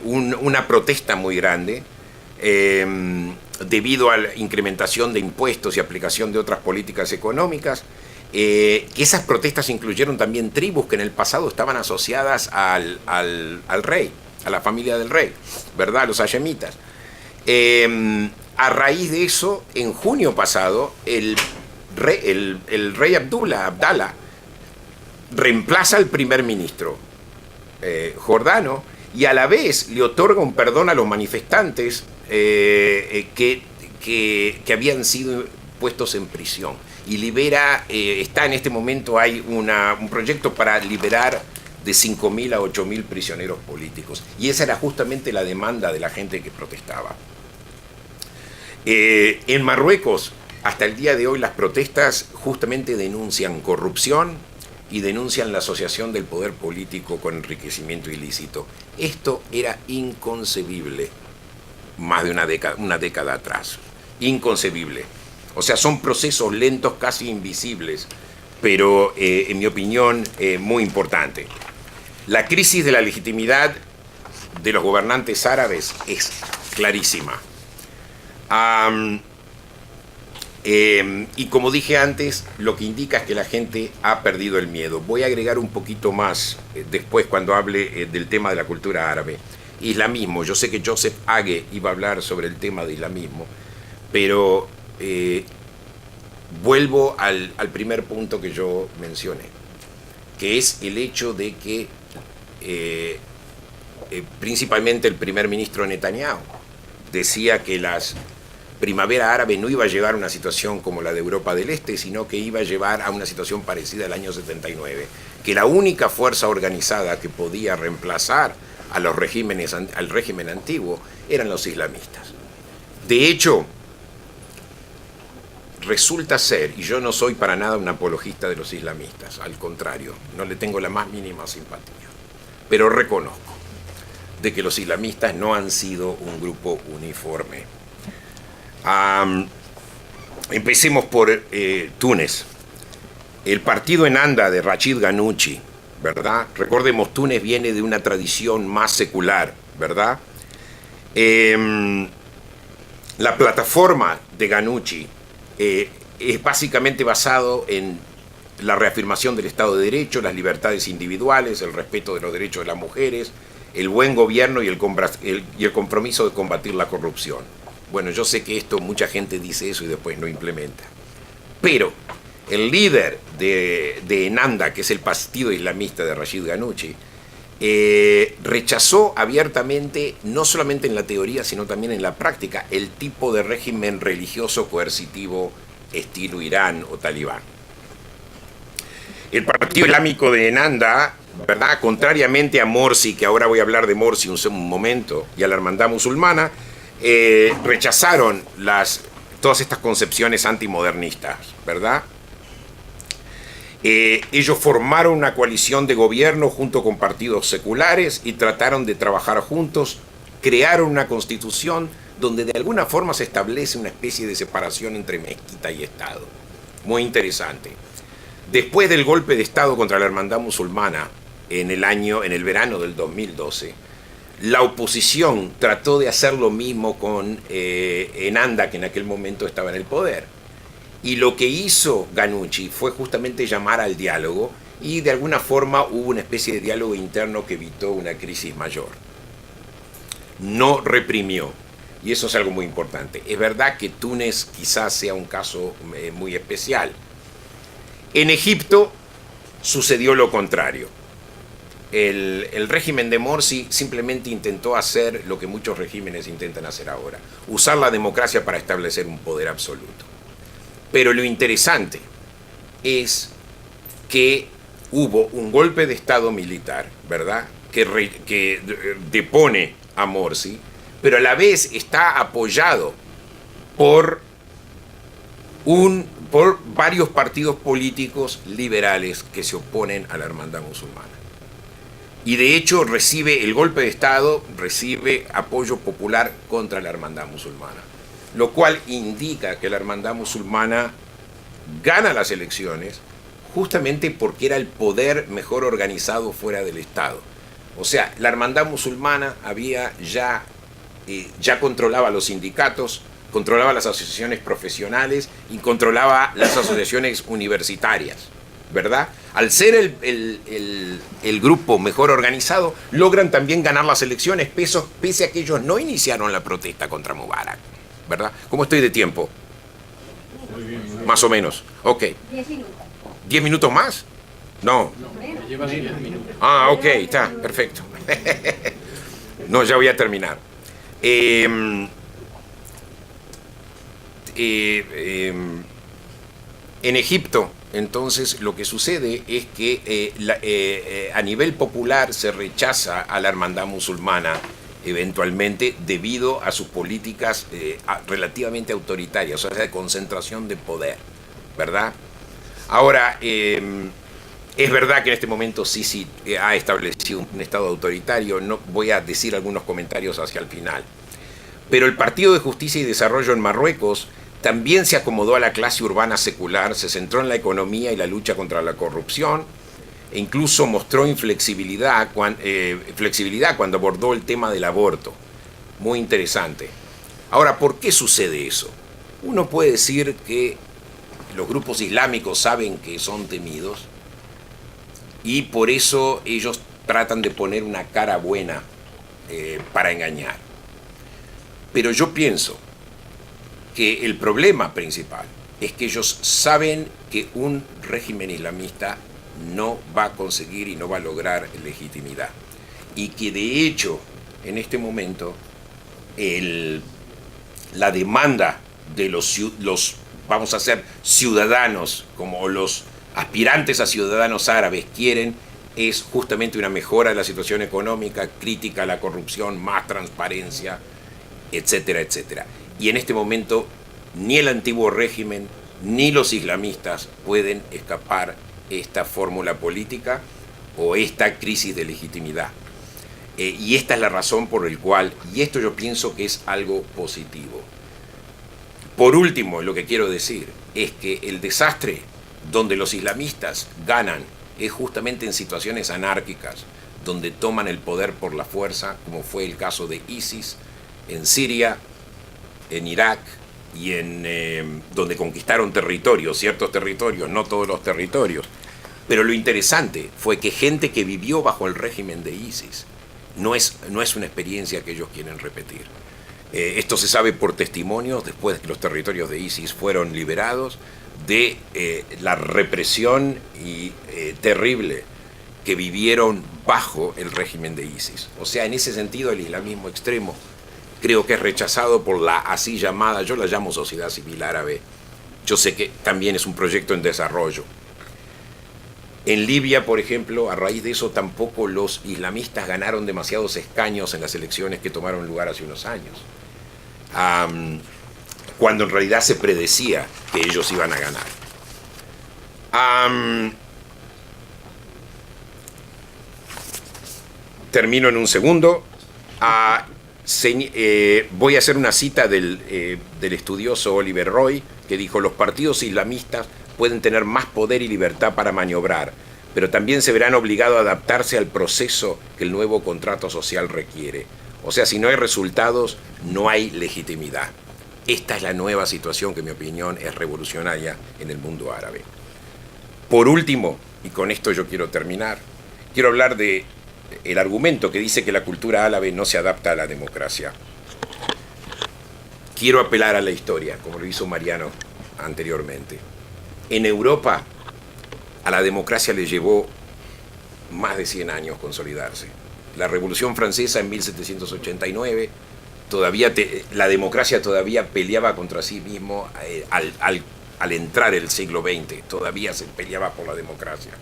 una protesta muy grande debido a la incrementación de impuestos y aplicación de otras políticas económicas, que esas protestas incluyeron también tribus que en el pasado estaban asociadas al rey, a la familia del rey, ¿verdad? Los hashemitas. A raíz de eso, en junio pasado, el rey Abdallah reemplaza al primer ministro jordano y a la vez le otorga un perdón a los manifestantes que habían sido puestos en prisión y libera, está en este momento, hay un proyecto para liberar de 5.000 a 8.000 prisioneros políticos, y esa era justamente la demanda de la gente que protestaba. En Marruecos, hasta el día de hoy, las protestas justamente denuncian corrupción y denuncian la asociación del poder político con enriquecimiento ilícito. Esto era inconcebible más de una década atrás. Inconcebible. O sea, son procesos lentos, casi invisibles, pero en mi opinión muy importante. La crisis de la legitimidad de los gobernantes árabes es clarísima. Y como dije antes, lo que indica es que la gente ha perdido el miedo. Voy a agregar un poquito más después cuando hable del tema de la cultura árabe. Islamismo. Yo sé que Joseph Agee iba a hablar sobre el tema de islamismo, pero vuelvo al primer punto que yo mencioné, que es el hecho de que principalmente el primer ministro Netanyahu, decía que la primavera árabe no iba a llevar a una situación como la de Europa del Este, sino que iba a llevar a una situación parecida al año 79, que la única fuerza organizada que podía reemplazar a los regímenes, al régimen antiguo eran los islamistas. De hecho, resulta ser, y yo no soy para nada un apologista de los islamistas, al contrario, no le tengo la más mínima simpatía, pero reconozco de que los islamistas no han sido un grupo uniforme. Empecemos por Túnez. El partido Ennahda de Rachid Ghannouchi, ¿verdad? Recordemos, Túnez viene de una tradición más secular, ¿verdad? La plataforma de Ghannouchi es básicamente basado en la reafirmación del Estado de Derecho, las libertades individuales, el respeto de los derechos de las mujeres, el buen gobierno y el compromiso de combatir la corrupción. Bueno, yo sé que mucha gente dice eso y después no implementa. Pero el líder de Ennahda, que es el partido islamista de Rachid Ghannouchi, rechazó abiertamente, no solamente en la teoría, sino también en la práctica, el tipo de régimen religioso coercitivo estilo Irán o Talibán. El partido islámico de Ennahda, ¿verdad?, contrariamente a Morsi, que ahora voy a hablar de Morsi un momento, y a la hermandad musulmana, rechazaron todas estas concepciones antimodernistas, ¿verdad? Ellos formaron una coalición de gobierno junto con partidos seculares y trataron de trabajar juntos, crearon una constitución donde de alguna forma se establece una especie de separación entre mezquita y Estado. Muy interesante. Después del golpe de Estado contra la hermandad musulmana en el verano del 2012, la oposición trató de hacer lo mismo con Ennahda, que en aquel momento estaba en el poder. Y lo que hizo Ghannouchi fue justamente llamar al diálogo, y de alguna forma hubo una especie de diálogo interno que evitó una crisis mayor. No reprimió, y eso es algo muy importante. Es verdad que Túnez quizás sea un caso muy especial. En Egipto sucedió lo contrario. El régimen de Morsi simplemente intentó hacer lo que muchos regímenes intentan hacer ahora, usar la democracia para establecer un poder absoluto. Pero lo interesante es que hubo un golpe de Estado militar, ¿verdad?, que depone a Morsi, pero a la vez está apoyado por varios partidos políticos liberales que se oponen a la hermandad musulmana. Y de hecho el golpe de Estado recibe apoyo popular contra la hermandad musulmana, lo cual indica que la hermandad musulmana gana las elecciones justamente porque era el poder mejor organizado fuera del Estado. O sea, la hermandad musulmana ya controlaba los sindicatos, controlaba las asociaciones profesionales y controlaba las asociaciones universitarias, ¿verdad? Al ser el grupo mejor organizado, logran también ganar las elecciones, pese a que ellos no iniciaron la protesta contra Mubarak, ¿verdad? ¿Cómo estoy de tiempo? Muy bien. Más o menos. Ok. 10 minutos. ¿10 minutos más? No. Lleva 10 minutos. Ah, ok, está, perfecto. No, ya voy a terminar. En Egipto, entonces, lo que sucede es que a nivel popular se rechaza a la hermandad musulmana eventualmente debido a sus políticas relativamente autoritarias, o sea, de concentración de poder, ¿verdad? Ahora, es verdad que en este momento Sisi ha establecido un estado autoritario, no voy a decir algunos comentarios hacia el final, pero el Partido de Justicia y Desarrollo en Marruecos también se acomodó a la clase urbana secular, se centró en la economía y la lucha contra la corrupción, e incluso mostró flexibilidad cuando abordó el tema del aborto. Muy interesante. Ahora, ¿por qué sucede eso? Uno puede decir que los grupos islámicos saben que son temidos y por eso ellos tratan de poner una cara buena para engañar. Pero yo pienso que el problema principal es que ellos saben que un régimen islamista no va a conseguir y no va a lograr legitimidad. y que de hecho en este momento la demanda de los vamos a ser ciudadanos, como los aspirantes a ciudadanos árabes quieren, es justamente una mejora de la situación económica, crítica a la corrupción, más transparencia, etcétera, etcétera. Y en este momento ni el antiguo régimen ni los islamistas pueden escapar esta fórmula política o esta crisis de legitimidad. Y esta es la razón por la cual, y esto yo pienso que es algo positivo. Por último, lo que quiero decir es que el desastre donde los islamistas ganan es justamente en situaciones anárquicas, donde toman el poder por la fuerza, como fue el caso de ISIS en Siria, en Irak y donde conquistaron territorios, ciertos territorios, no todos los territorios. Pero lo interesante fue que gente que vivió bajo el régimen de ISIS no es una experiencia que ellos quieren repetir. Esto se sabe por testimonios, después de que los territorios de ISIS fueron liberados, de la represión terrible que vivieron bajo el régimen de ISIS. O sea, en ese sentido el islamismo extremo creo que es rechazado por la así llamada, yo la llamo sociedad civil árabe. Yo sé que también es un proyecto en desarrollo. En Libia, por ejemplo, a raíz de eso tampoco los islamistas ganaron demasiados escaños en las elecciones que tomaron lugar hace unos años, cuando en realidad se predecía que ellos iban a ganar. Termino en un segundo. Voy a hacer una cita del estudioso Oliver Roy, que dijo: los partidos islamistas pueden tener más poder y libertad para maniobrar, pero también se verán obligados a adaptarse al proceso que el nuevo contrato social requiere. O sea, si no hay resultados, no hay legitimidad. Esta es la nueva situación que, en mi opinión, es revolucionaria en el mundo árabe. Por último, y con esto yo quiero terminar, quiero hablar de el argumento que dice que la cultura árabe no se adapta a la democracia. Quiero apelar a la historia, como lo hizo Mariano anteriormente. En Europa, a la democracia le llevó más de 100 años consolidarse. La Revolución Francesa en 1789, la democracia todavía peleaba contra sí mismo al entrar el siglo XX, todavía se peleaba por la democracia.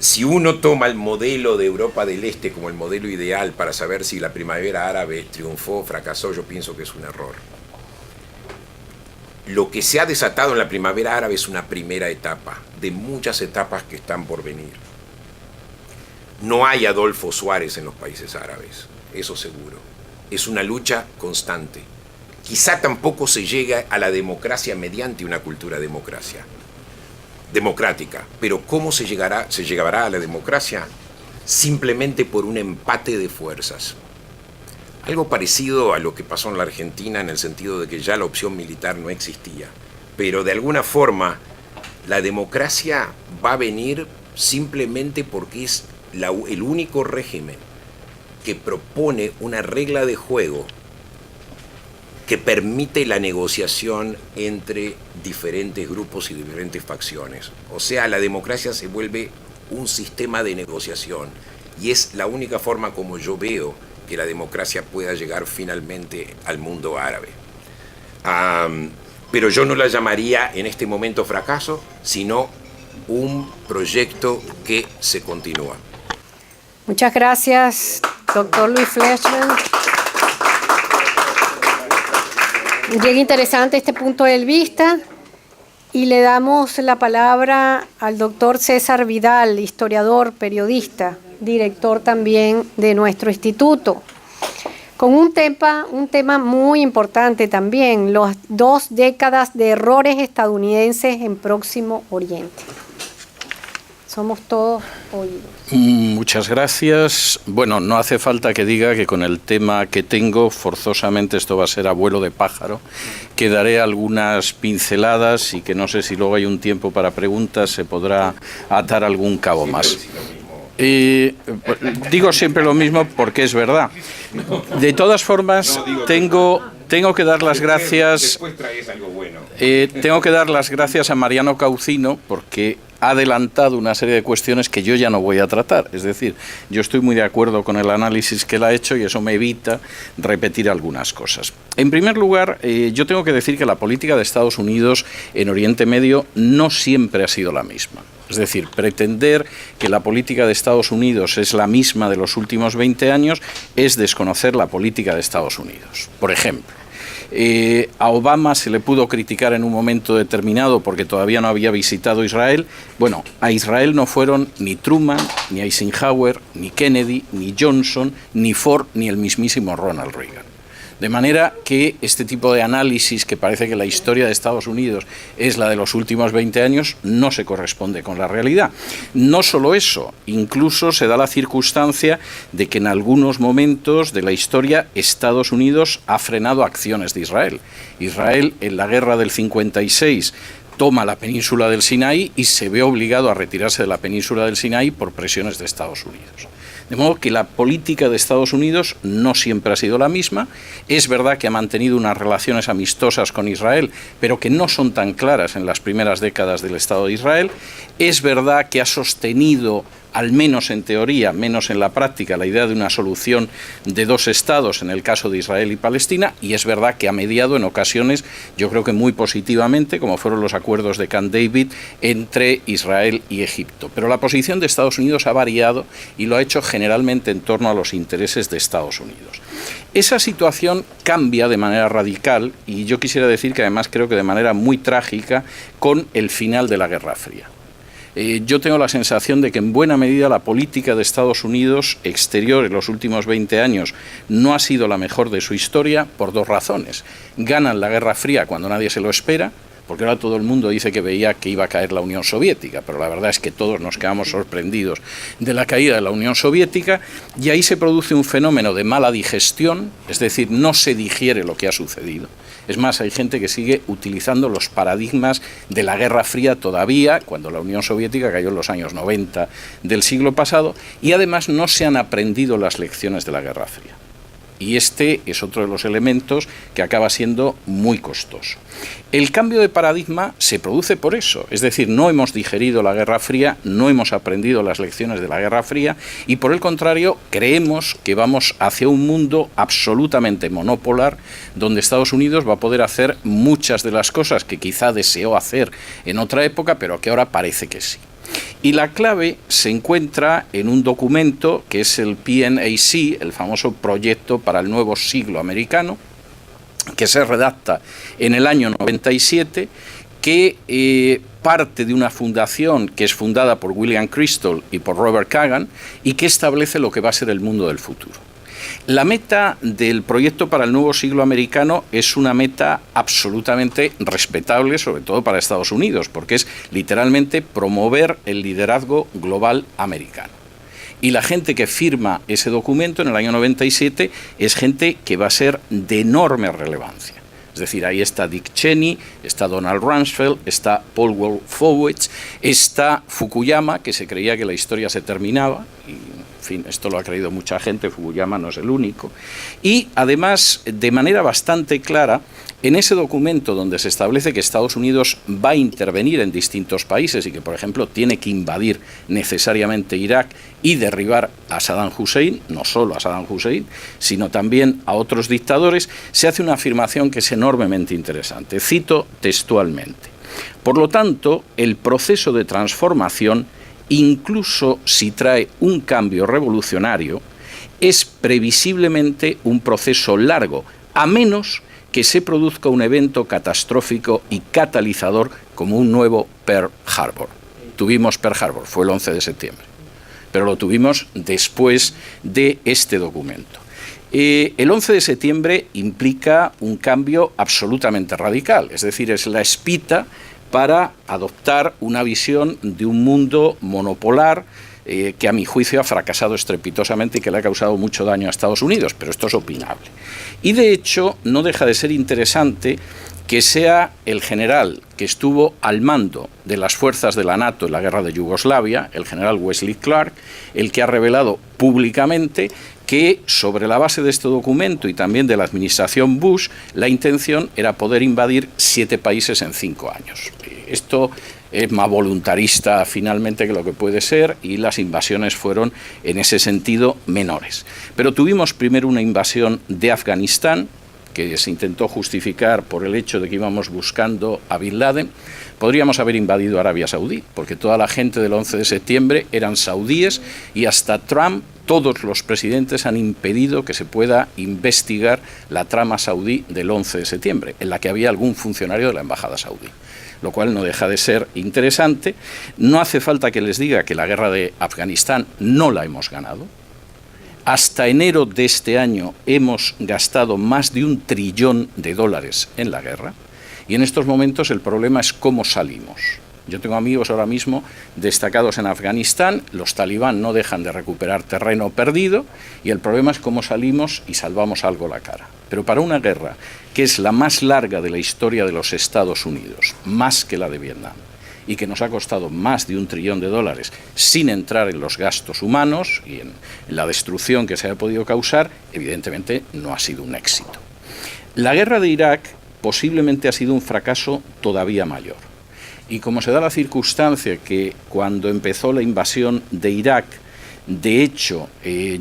Si uno toma el modelo de Europa del Este como el modelo ideal para saber si la primavera árabe triunfó o fracasó, yo pienso que es un error. Lo que se ha desatado en la primavera árabe es una primera etapa, de muchas etapas que están por venir. No hay Adolfo Suárez en los países árabes, eso seguro. Es una lucha constante. Quizá tampoco se llega a la democracia mediante una cultura democrática, pero ¿cómo se llegará a la democracia? Simplemente por un empate de fuerzas. Algo parecido a lo que pasó en la Argentina, en el sentido de que ya la opción militar no existía. Pero de alguna forma la democracia va a venir simplemente porque es el único régimen que propone una regla de juego que permite la negociación entre diferentes grupos y diferentes facciones. O sea, la democracia se vuelve un sistema de negociación y es la única forma como yo veo que la democracia pueda llegar finalmente al mundo árabe. Pero yo no la llamaría en este momento fracaso, sino un proyecto que se continúa. Muchas gracias, doctor Luis Fleischmann. Bien interesante este punto de vista. Y le damos la palabra al doctor César Vidal, historiador, periodista, director también de nuestro instituto, con un tema muy importante también, las 2 décadas de errores estadounidenses en Próximo Oriente. Somos todos oídos. Muchas gracias. Bueno, no hace falta que diga que con el tema que tengo, forzosamente esto va a ser abuelo de pájaro, que daré algunas pinceladas y que no sé si luego hay un tiempo para preguntas, se podrá atar algún cabo más. Digo siempre lo mismo porque es verdad. De todas formas, tengo que dar las gracias. Después traes algo bueno. Tengo que dar las gracias a Mariano Caucino porque ha adelantado una serie de cuestiones que yo ya no voy a tratar. Es decir, yo estoy muy de acuerdo con el análisis que él ha hecho y eso me evita repetir algunas cosas. En primer lugar, yo tengo que decir que la política de Estados Unidos en Oriente Medio no siempre ha sido la misma. Es decir, pretender que la política de Estados Unidos es la misma de los últimos 20 años es desconocer la política de Estados Unidos. Por ejemplo, a Obama se le pudo criticar en un momento determinado porque todavía no había visitado Israel. Bueno, a Israel no fueron ni Truman, ni Eisenhower, ni Kennedy, ni Johnson, ni Ford, ni el mismísimo Ronald Reagan. De manera que este tipo de análisis, que parece que la historia de Estados Unidos es la de los últimos 20 años, no se corresponde con la realidad. No solo eso, incluso se da la circunstancia de que en algunos momentos de la historia Estados Unidos ha frenado acciones de Israel. Israel, en la guerra del 56, toma la península del Sinaí y se ve obligado a retirarse de la península del Sinaí por presiones de Estados Unidos. De modo que la política de Estados Unidos no siempre ha sido la misma. Es verdad que ha mantenido unas relaciones amistosas con Israel, pero que no son tan claras en las primeras décadas del Estado de Israel. Es verdad que ha sostenido, al menos en teoría, menos en la práctica, la idea de una solución de dos estados en el caso de Israel y Palestina, y es verdad que ha mediado en ocasiones, yo creo que muy positivamente, como fueron los acuerdos de Camp David entre Israel y Egipto. Pero la posición de Estados Unidos ha variado y lo ha hecho generalmente en torno a los intereses de Estados Unidos. Esa situación cambia de manera radical, y yo quisiera decir que además creo que de manera muy trágica, con el final de la Guerra Fría. Yo tengo la sensación de que en buena medida la política de Estados Unidos exterior en los últimos 20 años no ha sido la mejor de su historia por dos razones. Ganan la Guerra Fría cuando nadie se lo espera, porque ahora todo el mundo dice que veía que iba a caer la Unión Soviética, pero la verdad es que todos nos quedamos sorprendidos de la caída de la Unión Soviética, y ahí se produce un fenómeno de mala digestión, es decir, no se digiere lo que ha sucedido. Es más, hay gente que sigue utilizando los paradigmas de la Guerra Fría todavía, cuando la Unión Soviética cayó en los años 90 del siglo pasado, y además no se han aprendido las lecciones de la Guerra Fría. Y este es otro de los elementos que acaba siendo muy costoso. El cambio de paradigma se produce por eso, es decir, no hemos digerido la Guerra Fría, no hemos aprendido las lecciones de la Guerra Fría y por el contrario creemos que vamos hacia un mundo absolutamente monopolar donde Estados Unidos va a poder hacer muchas de las cosas que quizá deseó hacer en otra época, pero que ahora parece que sí. Y la clave se encuentra en un documento que es el PNAC, el famoso Proyecto para el Nuevo Siglo Americano, que se redacta en el año 97, que parte de una fundación que es fundada por William Kristol y por Robert Kagan y que establece lo que va a ser el mundo del futuro. La meta del Proyecto para el Nuevo Siglo Americano es una meta absolutamente respetable, sobre todo para Estados Unidos, porque es literalmente promover el liderazgo global americano. Y la gente que firma ese documento en el año 97 es gente que va a ser de enorme relevancia. Es decir, ahí está Dick Cheney, está Donald Rumsfeld, está Paul Wolfowitz, está Fukuyama, que se creía que la historia se terminaba, y en fin, esto lo ha creído mucha gente, Fukuyama no es el único. Y además, de manera bastante clara, en ese documento donde se establece que Estados Unidos va a intervenir en distintos países y que, por ejemplo, tiene que invadir necesariamente Irak y derribar a Saddam Hussein, no solo a Saddam Hussein, sino también a otros dictadores, se hace una afirmación que es enormemente interesante. Cito textualmente. Por lo tanto, el proceso de transformación, incluso si trae un cambio revolucionario, es previsiblemente un proceso largo, a menos que se produzca un evento catastrófico y catalizador como un nuevo Pearl Harbor. Tuvimos Pearl Harbor, fue el 11 de septiembre, pero lo tuvimos después de este documento. El 11 de septiembre implica un cambio absolutamente radical, es decir, es la espita para adoptar una visión de un mundo monopolar que a mi juicio ha fracasado estrepitosamente y que le ha causado mucho daño a Estados Unidos, pero esto es opinable. Y de hecho no deja de ser interesante que sea el general que estuvo al mando de las fuerzas de la NATO en la guerra de Yugoslavia, el general Wesley Clark, el que ha revelado públicamente que sobre la base de este documento y también de la administración Bush, la intención era poder invadir 7 países en 5 años. Esto es más voluntarista finalmente que lo que puede ser, y las invasiones fueron en ese sentido menores. Pero tuvimos primero una invasión de Afganistán, que se intentó justificar por el hecho de que íbamos buscando a Bin Laden. Podríamos haber invadido Arabia Saudí, porque toda la gente del 11 de septiembre eran saudíes, y hasta Trump, todos los presidentes han impedido que se pueda investigar la trama saudí del 11 de septiembre, en la que había algún funcionario de la embajada saudí, lo cual no deja de ser interesante. No hace falta que les diga que la guerra de Afganistán no la hemos ganado. Hasta enero de este año hemos gastado más de $1 trillón en la guerra, y en estos momentos el problema es cómo salimos. Yo tengo amigos ahora mismo destacados en Afganistán, los talibán no dejan de recuperar terreno perdido, y el problema es cómo salimos y salvamos algo la cara. Pero para una guerra que es la más larga de la historia de los Estados Unidos, más que la de Vietnam, y que nos ha costado más de $1 trillón, sin entrar en los gastos humanos y en la destrucción que se ha podido causar, evidentemente no ha sido un éxito. La guerra de Irak posiblemente ha sido un fracaso todavía mayor. Y como se da la circunstancia que cuando empezó la invasión de Irak, de hecho,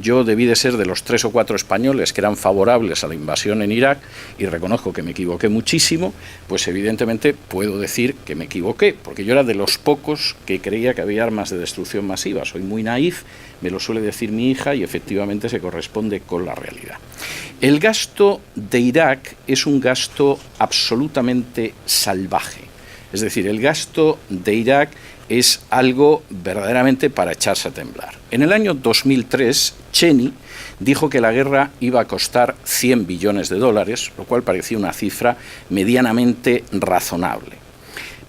yo debí de ser de los 3 o 4 españoles que eran favorables a la invasión en Irak, y reconozco que me equivoqué muchísimo, pues evidentemente puedo decir que me equivoqué, porque yo era de los pocos que creía que había armas de destrucción masiva. Soy muy naif, me lo suele decir mi hija, y efectivamente se corresponde con la realidad. El gasto de Irak es un gasto absolutamente salvaje. Es decir, el gasto de Irak es algo verdaderamente para echarse a temblar. En el año 2003, Cheney dijo que la guerra iba a costar $100 billones, lo cual parecía una cifra medianamente razonable.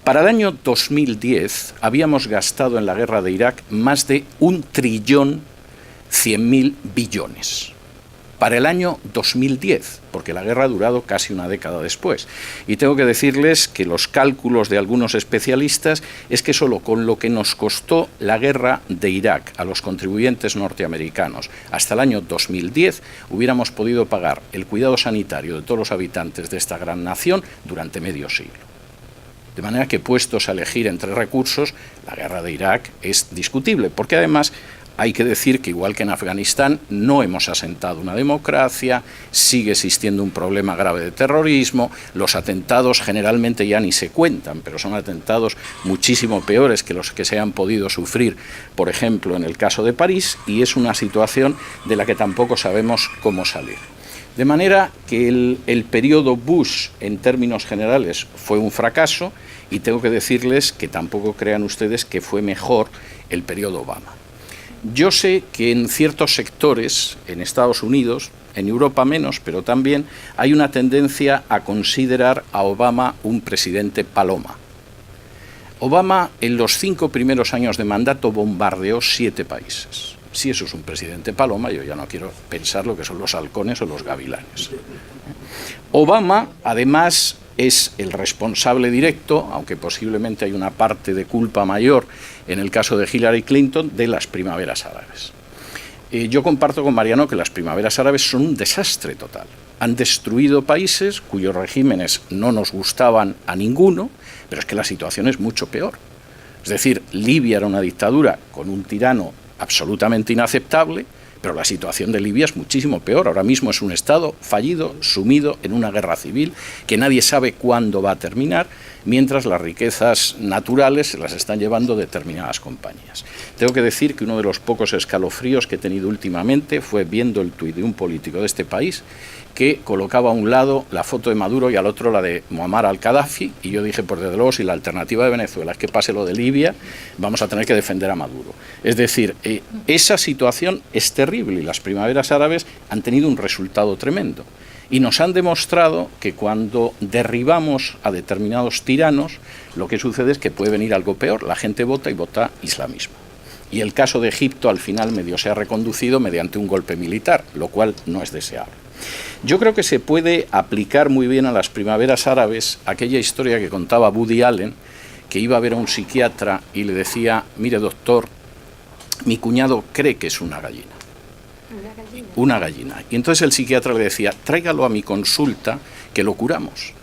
Para el año 2010 habíamos gastado en la guerra de Irak más de $1.1 trillones. Para el año 2010, porque la guerra ha durado casi una década después. Y tengo que decirles que los cálculos de algunos especialistas es que solo con lo que nos costó la guerra de Irak a los contribuyentes norteamericanos hasta el año 2010, hubiéramos podido pagar el cuidado sanitario de todos los habitantes de esta gran nación durante medio siglo. De manera que, puestos a elegir entre recursos, la guerra de Irak es discutible, porque además hay que decir que, igual que en Afganistán, no hemos asentado una democracia, sigue existiendo un problema grave de terrorismo, los atentados generalmente ya ni se cuentan, pero son atentados muchísimo peores que los que se han podido sufrir, por ejemplo, en el caso de París, y es una situación de la que tampoco sabemos cómo salir. De manera que el periodo Bush, en términos generales, fue un fracaso, y tengo que decirles que tampoco crean ustedes que fue mejor el periodo Obama. Yo sé que en ciertos sectores, en Estados Unidos, en Europa menos, pero también, hay una tendencia a considerar a Obama un presidente paloma. Obama, en los 5 primeros años de mandato, bombardeó 7 países. Si eso es un presidente paloma, yo ya no quiero pensar lo que son los halcones o los gavilanes. Obama, además, es el responsable directo, aunque posiblemente hay una parte de culpa mayor en el caso de Hillary Clinton, de las primaveras árabes. Yo comparto con Mariano que las primaveras árabes son un desastre total. Han destruido países cuyos regímenes no nos gustaban a ninguno, pero es que la situación es mucho peor. Es decir, Libia era una dictadura con un tirano absolutamente inaceptable, pero la situación de Libia es muchísimo peor. Ahora mismo es un Estado fallido, sumido en una guerra civil que nadie sabe cuándo va a terminar, mientras las riquezas naturales se las están llevando determinadas compañías. Tengo que decir que uno de los pocos escalofríos que he tenido últimamente fue viendo el tuit de un político de este país que colocaba a un lado la foto de Maduro y al otro la de Muammar al-Qaddafi, y yo dije, pues desde luego, si la alternativa de Venezuela es que pase lo de Libia, vamos a tener que defender a Maduro. Es decir, esa situación es terrible, y las primaveras árabes han tenido un resultado tremendo. Y nos han demostrado que cuando derribamos a determinados tiranos, lo que sucede es que puede venir algo peor. La gente vota y vota islamismo. Y el caso de Egipto al final medio se ha reconducido mediante un golpe militar, lo cual no es deseable. Yo creo que se puede aplicar muy bien a las primaveras árabes aquella historia que contaba Woody Allen, que iba a ver a un psiquiatra y le decía: mire doctor, mi cuñado cree que es una gallina. Una gallina. Y entonces el psiquiatra le decía: tráigalo a mi consulta que lo curamos.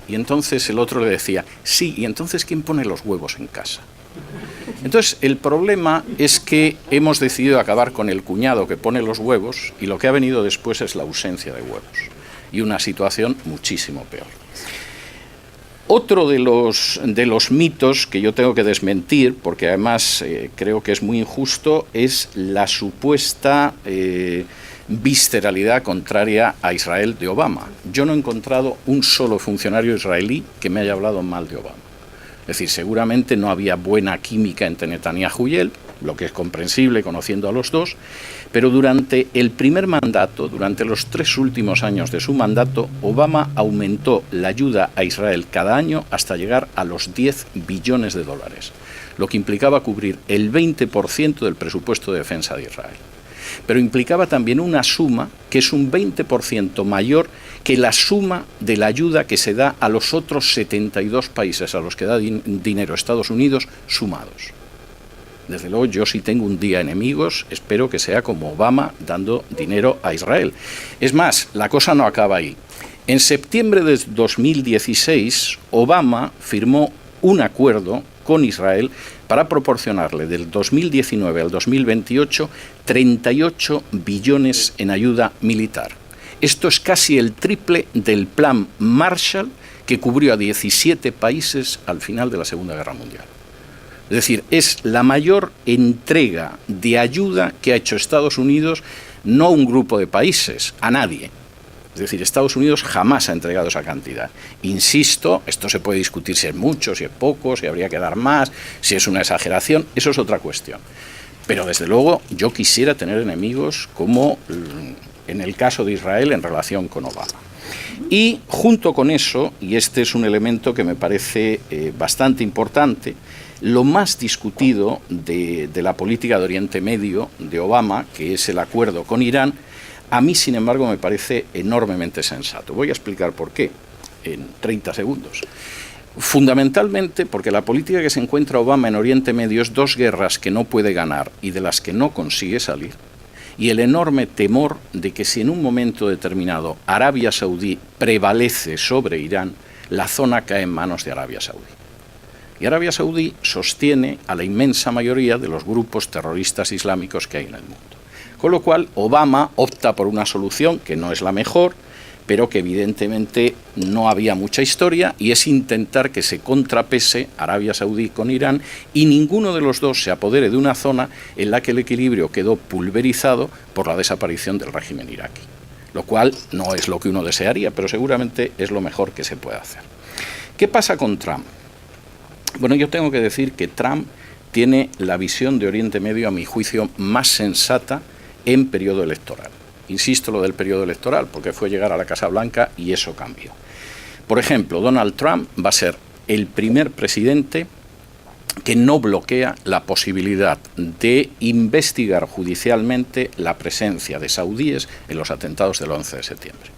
Y entonces el otro le decía: sí, y entonces ¿quién pone los huevos en casa? Entonces el problema es que hemos decidido acabar con el cuñado que pone los huevos, y lo que ha venido después es la ausencia de huevos y una situación muchísimo peor. Otro de los mitos que yo tengo que desmentir, porque además creo que es muy injusto, es la supuesta visceralidad contraria a Israel de Obama. Yo no he encontrado un solo funcionario israelí que me haya hablado mal de Obama. Es decir, seguramente no había buena química entre Netanyahu y él, lo que es comprensible conociendo a los dos, pero durante el primer mandato, durante los 3 últimos años de su mandato, Obama aumentó la ayuda a Israel cada año hasta llegar a los 10 billones de dólares, lo que implicaba cubrir el 20% del presupuesto de defensa de Israel. Pero implicaba también una suma que es un 20% mayor que la suma de la ayuda que se da a los otros 72 países a los que da dinero Estados Unidos sumados. Desde luego yo si tengo un día enemigos, espero que sea como Obama dando dinero a Israel. Es más, la cosa no acaba ahí. En septiembre de 2016, Obama firmó un acuerdo con Israel para proporcionarle del 2019 al 2028 38 billones en ayuda militar. Esto es casi el triple del plan Marshall que cubrió a 17 países al final de la Segunda Guerra Mundial. Es decir, es la mayor entrega de ayuda que ha hecho Estados Unidos, no a un grupo de países, a nadie. Es decir, Estados Unidos jamás ha entregado esa cantidad. Insisto, esto se puede discutir si es mucho, si es poco, si habría que dar más, si es una exageración, eso es otra cuestión. Pero desde luego yo quisiera tener enemigos como en el caso de Israel en relación con Obama. Y junto con eso, y este es un elemento que me parece bastante importante, lo más discutido de la política de Oriente Medio de Obama, que es el acuerdo con Irán, a mí, sin embargo, me parece enormemente sensato. Voy a explicar por qué en 30 segundos. Fundamentalmente porque la política que se encuentra Obama en Oriente Medio es 2 guerras que no puede ganar y de las que no consigue salir, y el enorme temor de que si en un momento determinado Arabia Saudí prevalece sobre Irán, la zona cae en manos de Arabia Saudí. Y Arabia Saudí sostiene a la inmensa mayoría de los grupos terroristas islámicos que hay en el mundo. Con lo cual, Obama opta por una solución que no es la mejor, pero que evidentemente no había mucha historia, y es intentar que se contrapese Arabia Saudí con Irán y ninguno de los dos se apodere de una zona en la que el equilibrio quedó pulverizado por la desaparición del régimen iraquí. Lo cual no es lo que uno desearía, pero seguramente es lo mejor que se puede hacer. ¿Qué pasa con Trump? Bueno, yo tengo que decir que Trump tiene la visión de Oriente Medio, a mi juicio, más sensata en periodo electoral. Insisto lo del periodo electoral, porque fue llegar a la Casa Blanca y eso cambió. Por ejemplo, Donald Trump va a ser el primer presidente que no bloquea la posibilidad de investigar judicialmente la presencia de saudíes en los atentados del 11 de septiembre.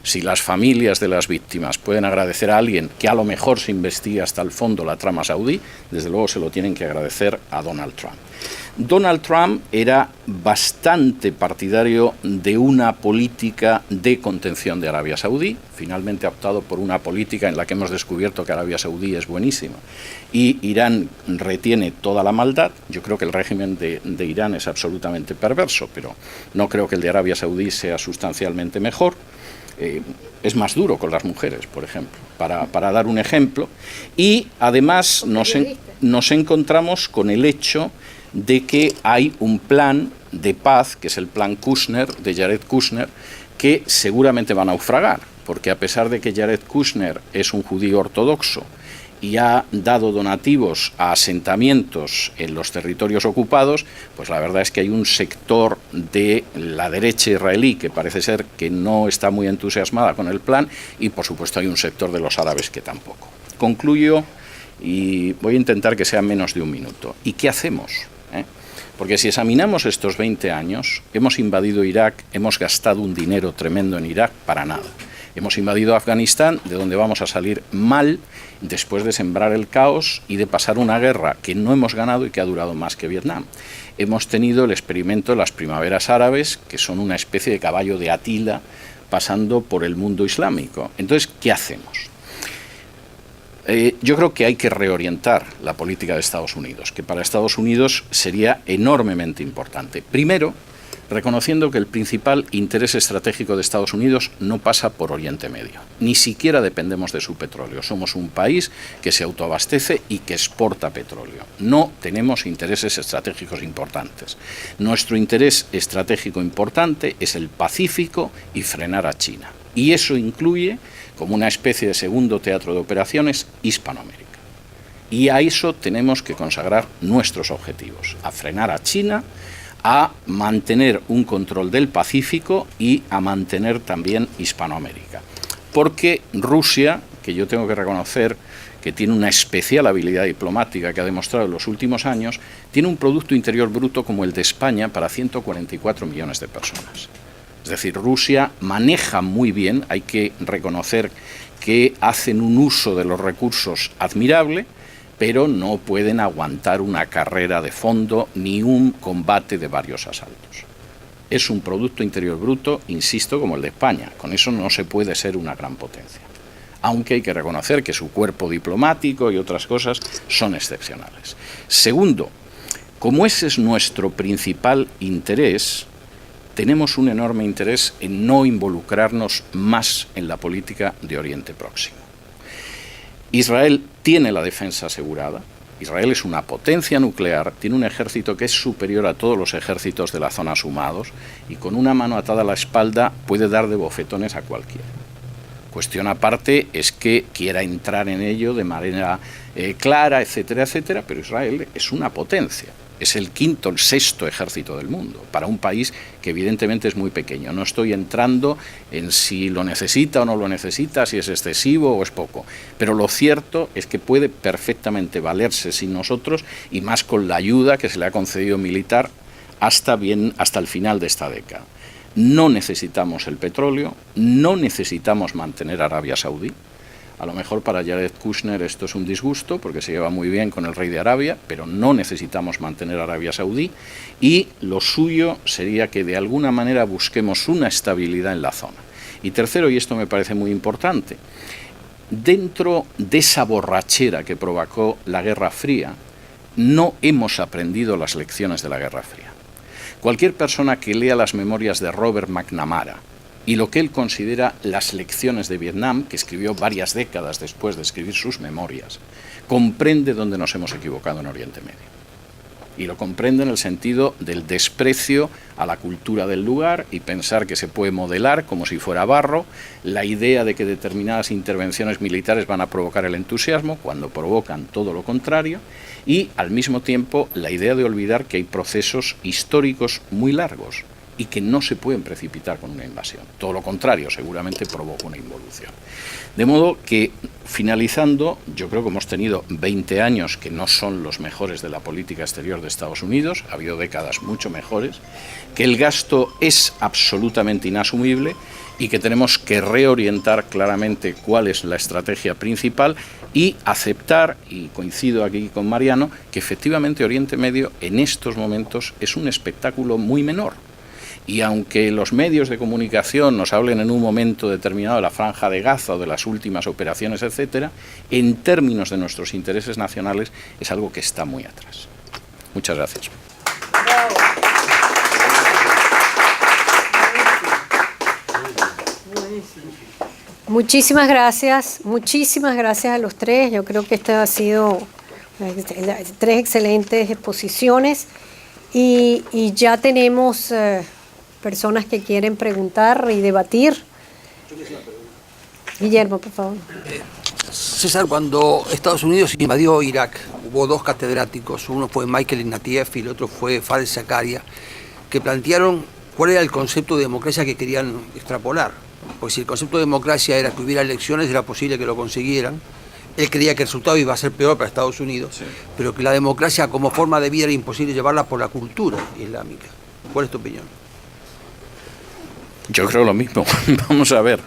Si las familias de las víctimas pueden agradecer a alguien que a lo mejor se investigue hasta el fondo la trama saudí, desde luego se lo tienen que agradecer a Donald Trump. Donald Trump era bastante partidario de una política de contención de Arabia Saudí. Finalmente ha optado por una política en la que hemos descubierto que Arabia Saudí es buenísima y Irán retiene toda la maldad. Yo creo que el régimen de Irán es absolutamente perverso, pero no creo que el de Arabia Saudí sea sustancialmente mejor. Es más duro con las mujeres, por ejemplo, para dar un ejemplo. Y además nos encontramos con el hecho de que hay un plan de paz, que es el plan Kushner, de Jared Kushner, que seguramente va a naufragar, porque a pesar de que Jared Kushner es un judío ortodoxo y ha dado donativos a asentamientos en los territorios ocupados, pues la verdad es que hay un sector de la derecha israelí que parece ser que no está muy entusiasmada con el plan, y por supuesto hay un sector de los árabes que tampoco. Concluyo y voy a intentar que sea menos de un minuto. ¿Y qué hacemos? Porque si examinamos estos 20 años, hemos invadido Irak, hemos gastado un dinero tremendo en Irak para nada. Hemos invadido Afganistán, de donde vamos a salir mal, después de sembrar el caos y de pasar una guerra que no hemos ganado y que ha durado más que Vietnam. Hemos tenido el experimento de las primaveras árabes, que son una especie de caballo de Atila pasando por el mundo islámico. Entonces, ¿qué hacemos? Yo creo que hay que reorientar la política de Estados Unidos, que para Estados Unidos sería enormemente importante. Primero, reconociendo que el principal interés estratégico de Estados Unidos no pasa por Oriente Medio. Ni siquiera dependemos de su petróleo. Somos un país que se autoabastece y que exporta petróleo. No tenemos intereses estratégicos importantes. Nuestro interés estratégico importante es el Pacífico y frenar a China. Y eso incluye, como una especie de segundo teatro de operaciones, Hispanoamérica. Y a eso tenemos que consagrar nuestros objetivos, a frenar a China, a mantener un control del Pacífico y a mantener también Hispanoamérica. Porque Rusia, que yo tengo que reconocer que tiene una especial habilidad diplomática que ha demostrado en los últimos años, tiene un Producto Interior Bruto como el de España para 144 millones de personas. Es decir, Rusia maneja muy bien, hay que reconocer que hacen un uso de los recursos admirable, pero no pueden aguantar una carrera de fondo ni un combate de varios asaltos. Es un Producto Interior Bruto, insisto, como el de España. Con eso no se puede ser una gran potencia. Aunque hay que reconocer que su cuerpo diplomático y otras cosas son excepcionales. Segundo, como ese es nuestro principal interés, tenemos un enorme interés en no involucrarnos más en la política de Oriente Próximo. Israel tiene la defensa asegurada. Israel es una potencia nuclear, tiene un ejército que es superior a todos los ejércitos de la zona sumados y con una mano atada a la espalda puede dar de bofetones a cualquiera. Cuestión aparte es que quiera entrar en ello de manera clara, etcétera, etcétera, pero Israel es una potencia. Es el quinto, el sexto ejército del mundo, para un país que evidentemente es muy pequeño. No estoy entrando en si lo necesita o no lo necesita, si es excesivo o es poco. Pero lo cierto es que puede perfectamente valerse sin nosotros y más con la ayuda que se le ha concedido militar hasta el final de esta década. No necesitamos el petróleo, no necesitamos mantener a Arabia Saudí. A lo mejor para Jared Kushner esto es un disgusto porque se lleva muy bien con el rey de Arabia, pero no necesitamos mantener a Arabia Saudí y lo suyo sería que de alguna manera busquemos una estabilidad en la zona. Y tercero, y esto me parece muy importante, dentro de esa borrachera que provocó la Guerra Fría, no hemos aprendido las lecciones de la Guerra Fría. Cualquier persona que lea las memorias de Robert McNamara y lo que él considera las lecciones de Vietnam, que escribió varias décadas después de escribir sus memorias, comprende dónde nos hemos equivocado en Oriente Medio. Y lo comprende en el sentido del desprecio a la cultura del lugar y pensar que se puede modelar como si fuera barro, la idea de que determinadas intervenciones militares van a provocar el entusiasmo cuando provocan todo lo contrario, y al mismo tiempo la idea de olvidar que hay procesos históricos muy largos y que no se pueden precipitar con una invasión. Todo lo contrario, seguramente provoca una involución. De modo que, finalizando, yo creo que hemos tenido 20 años que no son los mejores de la política exterior de Estados Unidos, ha habido décadas mucho mejores, que el gasto es absolutamente inasumible y que tenemos que reorientar claramente cuál es la estrategia principal y aceptar, y coincido aquí con Mariano, que efectivamente Oriente Medio en estos momentos es un espectáculo muy menor. Y aunque los medios de comunicación nos hablen en un momento determinado de la Franja de Gaza o de las últimas operaciones, etcétera, en términos de nuestros intereses nacionales es algo que está muy atrás. Muchas gracias. Muchísimas gracias a los tres. Yo creo que esta ha sido tres excelentes exposiciones y ya tenemos personas que quieren preguntar y debatir. Guillermo, por favor. César, cuando Estados Unidos invadió Irak, hubo dos catedráticos, uno fue Michael Ignatieff y el otro fue Fares Zakaria, que plantearon cuál era el concepto de democracia que querían extrapolar. Porque si el concepto de democracia era que hubiera elecciones, era posible que lo consiguieran, él creía que el resultado iba a ser peor para Estados Unidos, sí, pero que la democracia como forma de vida era imposible llevarla por la cultura islámica. ¿Cuál es tu opinión? Yo creo lo mismo. Vamos a ver.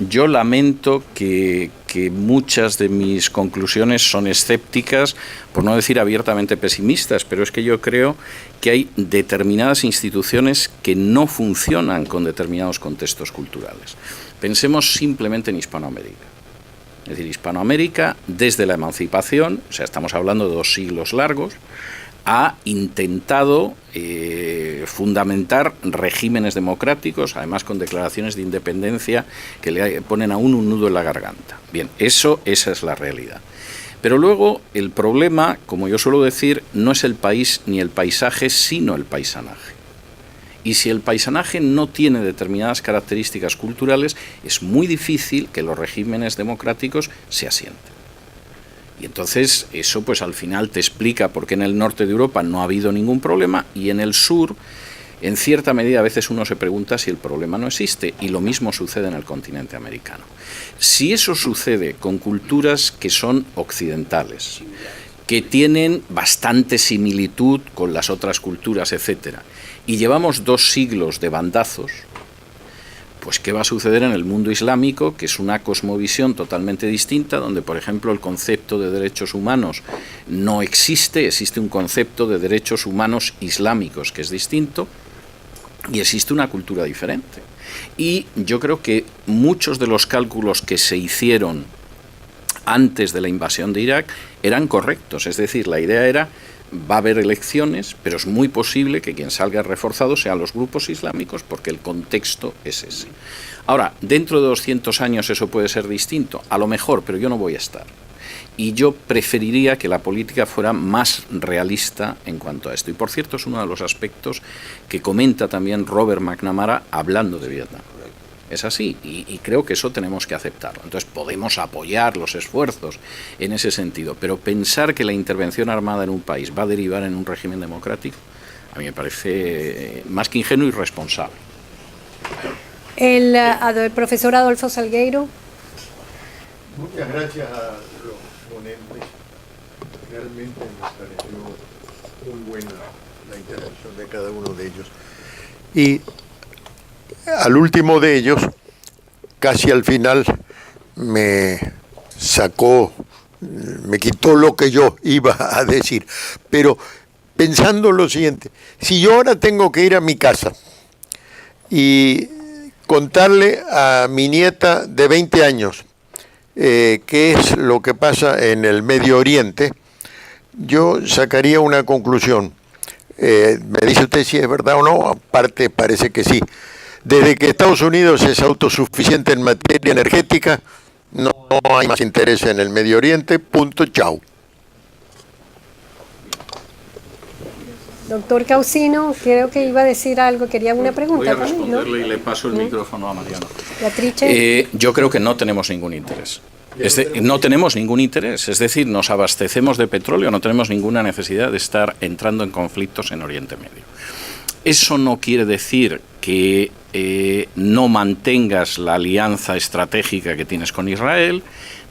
Yo lamento que muchas de mis conclusiones son escépticas, por no decir abiertamente pesimistas, pero es que yo creo que hay determinadas instituciones que no funcionan con determinados contextos culturales. Pensemos simplemente en Hispanoamérica. Es decir, Hispanoamérica, desde la emancipación, o sea, estamos hablando de 2 siglos largos, ha intentado fundamentar regímenes democráticos, además con declaraciones de independencia que le ponen a uno un nudo en la garganta. Bien, esa es la realidad. Pero luego el problema, como yo suelo decir, no es el país ni el paisaje, sino el paisanaje. Y si el paisanaje no tiene determinadas características culturales, es muy difícil que los regímenes democráticos se asienten. Y entonces eso pues al final te explica por qué en el norte de Europa no ha habido ningún problema y en el sur, en cierta medida, a veces uno se pregunta si el problema no existe, y lo mismo sucede en el continente americano. Si eso sucede con culturas que son occidentales, que tienen bastante similitud con las otras culturas, etcétera, y llevamos 2 siglos de bandazos, pues ¿qué va a suceder en el mundo islámico? Que es una cosmovisión totalmente distinta, donde, por ejemplo, el concepto de derechos humanos no existe, existe un concepto de derechos humanos islámicos que es distinto, y existe una cultura diferente. Y yo creo que muchos de los cálculos que se hicieron antes de la invasión de Irak eran correctos, es decir, la idea era: va a haber elecciones, pero es muy posible que quien salga reforzado sean los grupos islámicos, porque el contexto es ese. Ahora, dentro de 200 años eso puede ser distinto, a lo mejor, pero yo no voy a estar. Y yo preferiría que la política fuera más realista en cuanto a esto. Y por cierto, es uno de los aspectos que comenta también Robert McNamara hablando de Vietnam. Es así, y creo que eso tenemos que aceptarlo. Entonces podemos apoyar los esfuerzos en ese sentido, pero pensar que la intervención armada en un país va a derivar en un régimen democrático, a mí me parece más que ingenuo y irresponsable. El profesor Adolfo Salgueiro. Muchas gracias a los ponentes. Realmente me pareció muy buena la intervención de cada uno de ellos. Y al último de ellos, casi al final, me quitó lo que yo iba a decir. Pero pensando lo siguiente: si yo ahora tengo que ir a mi casa y contarle a mi nieta de 20 años qué es lo que pasa en el Medio Oriente, yo sacaría una conclusión. Me dice usted si es verdad o no, aparte parece que sí. Desde que Estados Unidos es autosuficiente en materia energética, no hay más interés en el Medio Oriente, punto, chau. Doctor Causino, creo que iba a decir algo, quería una pregunta. Voy a también, responderle, ¿no? Y le paso el micrófono a Mariano. Yo creo que no tenemos ningún interés. No tenemos ningún interés, es decir, nos abastecemos de petróleo, no tenemos ninguna necesidad de estar entrando en conflictos en Oriente Medio. Eso no quiere decir que no mantengas la alianza estratégica que tienes con Israel,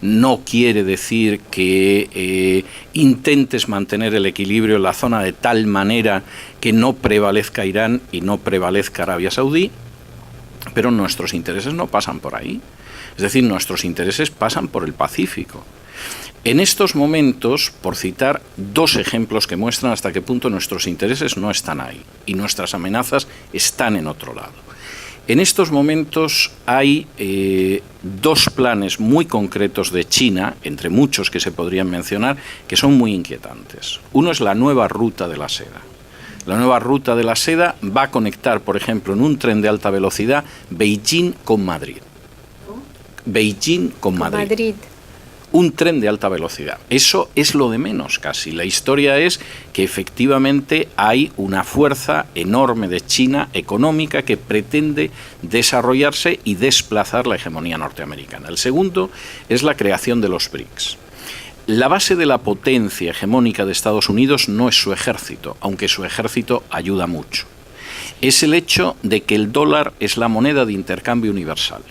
no quiere decir que intentes mantener el equilibrio en la zona de tal manera que no prevalezca Irán y no prevalezca Arabia Saudí, pero nuestros intereses no pasan por ahí. Es decir, nuestros intereses pasan por el Pacífico. En estos momentos, por citar 2 ejemplos que muestran hasta qué punto nuestros intereses no están ahí y nuestras amenazas están en otro lado. En estos momentos hay 2 planes muy concretos de China, entre muchos que se podrían mencionar, que son muy inquietantes. Uno es la nueva ruta de la seda. La nueva ruta de la seda va a conectar, por ejemplo, en un tren de alta velocidad, Beijing con Madrid. Beijing con Madrid. Un tren de alta velocidad. Eso es lo de menos casi. La historia es que efectivamente hay una fuerza enorme de China económica que pretende desarrollarse y desplazar la hegemonía norteamericana. El segundo es la creación de los BRICS. La base de la potencia hegemónica de Estados Unidos no es su ejército, aunque su ejército ayuda mucho. Es el hecho de que el dólar es la moneda de intercambio universal.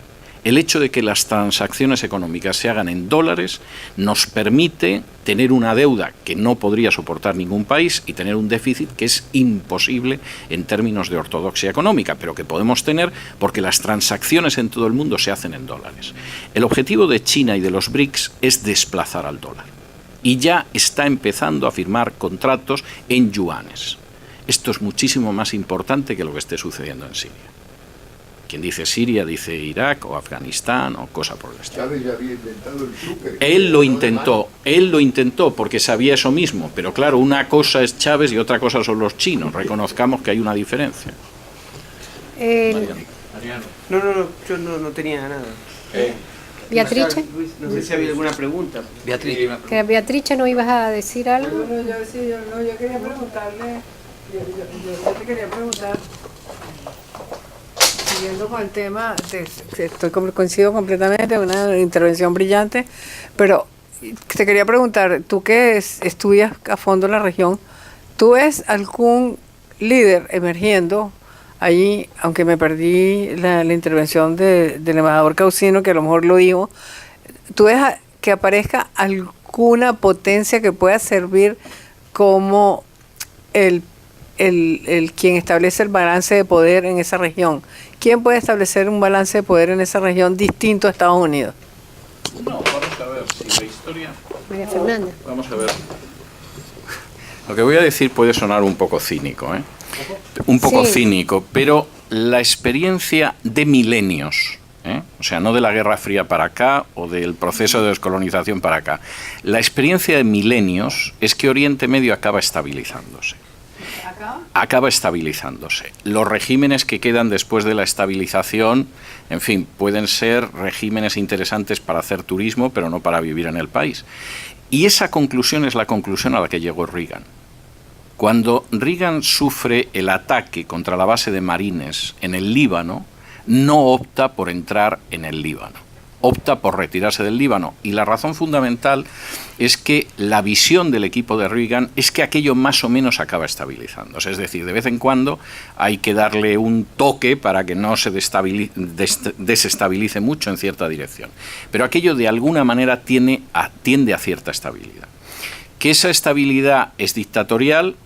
El hecho de que las transacciones económicas se hagan en dólares nos permite tener una deuda que no podría soportar ningún país y tener un déficit que es imposible en términos de ortodoxia económica, pero que podemos tener porque las transacciones en todo el mundo se hacen en dólares. El objetivo de China y de los BRICS es desplazar al dólar. Y ya está empezando a firmar contratos en yuanes. Esto es muchísimo más importante que lo que esté sucediendo en Siria. Quien dice Siria dice Irak o Afganistán o cosa por el estilo. Chávez ya había inventado el súper. Él lo intentó porque sabía eso mismo, pero claro, una cosa es Chávez y otra cosa son los chinos. Reconozcamos que hay una diferencia. No, yo no tenía nada. Beatrice, No sé si había alguna pregunta. Beatriz. que Beatrice, ¿no ibas a decir algo? Bueno, yo quería preguntarle, yo te quería preguntar, siguiendo con el tema, coincido completamente, una intervención brillante, pero te quería preguntar, tú que estudias a fondo la región, ¿tú ves algún líder emergiendo allí, aunque me perdí la intervención del embajador Causino, que a lo mejor lo dijo, tú ves que aparezca alguna potencia que pueda servir como el quien establece el balance de poder en esa región? ¿Quién puede establecer un balance de poder en esa región distinto a Estados Unidos? No, vamos a ver si la historia... María Fernanda. Vamos a ver. Lo que voy a decir puede sonar un poco cínico, ¿eh? Un poco Sí. cínico, pero la experiencia de milenios, o sea, no de la Guerra Fría para acá o del proceso de descolonización para acá, la experiencia de milenios es que Oriente Medio acaba estabilizándose. Acaba estabilizándose. Los regímenes que quedan después de la estabilización, en fin, pueden ser regímenes interesantes para hacer turismo, pero no para vivir en el país. Y esa conclusión es la conclusión a la que llegó Reagan. Cuando Reagan sufre el ataque contra la base de marines en el Líbano, no opta por entrar en el Líbano, opta por retirarse del Líbano. Y la razón fundamental es que la visión del equipo de Reagan es que aquello más o menos acaba estabilizándose. Es decir, de vez en cuando hay que darle un toque para que no se desestabilice mucho en cierta dirección. Pero aquello de alguna manera tiende a cierta estabilidad. Que esa estabilidad es dictatorial,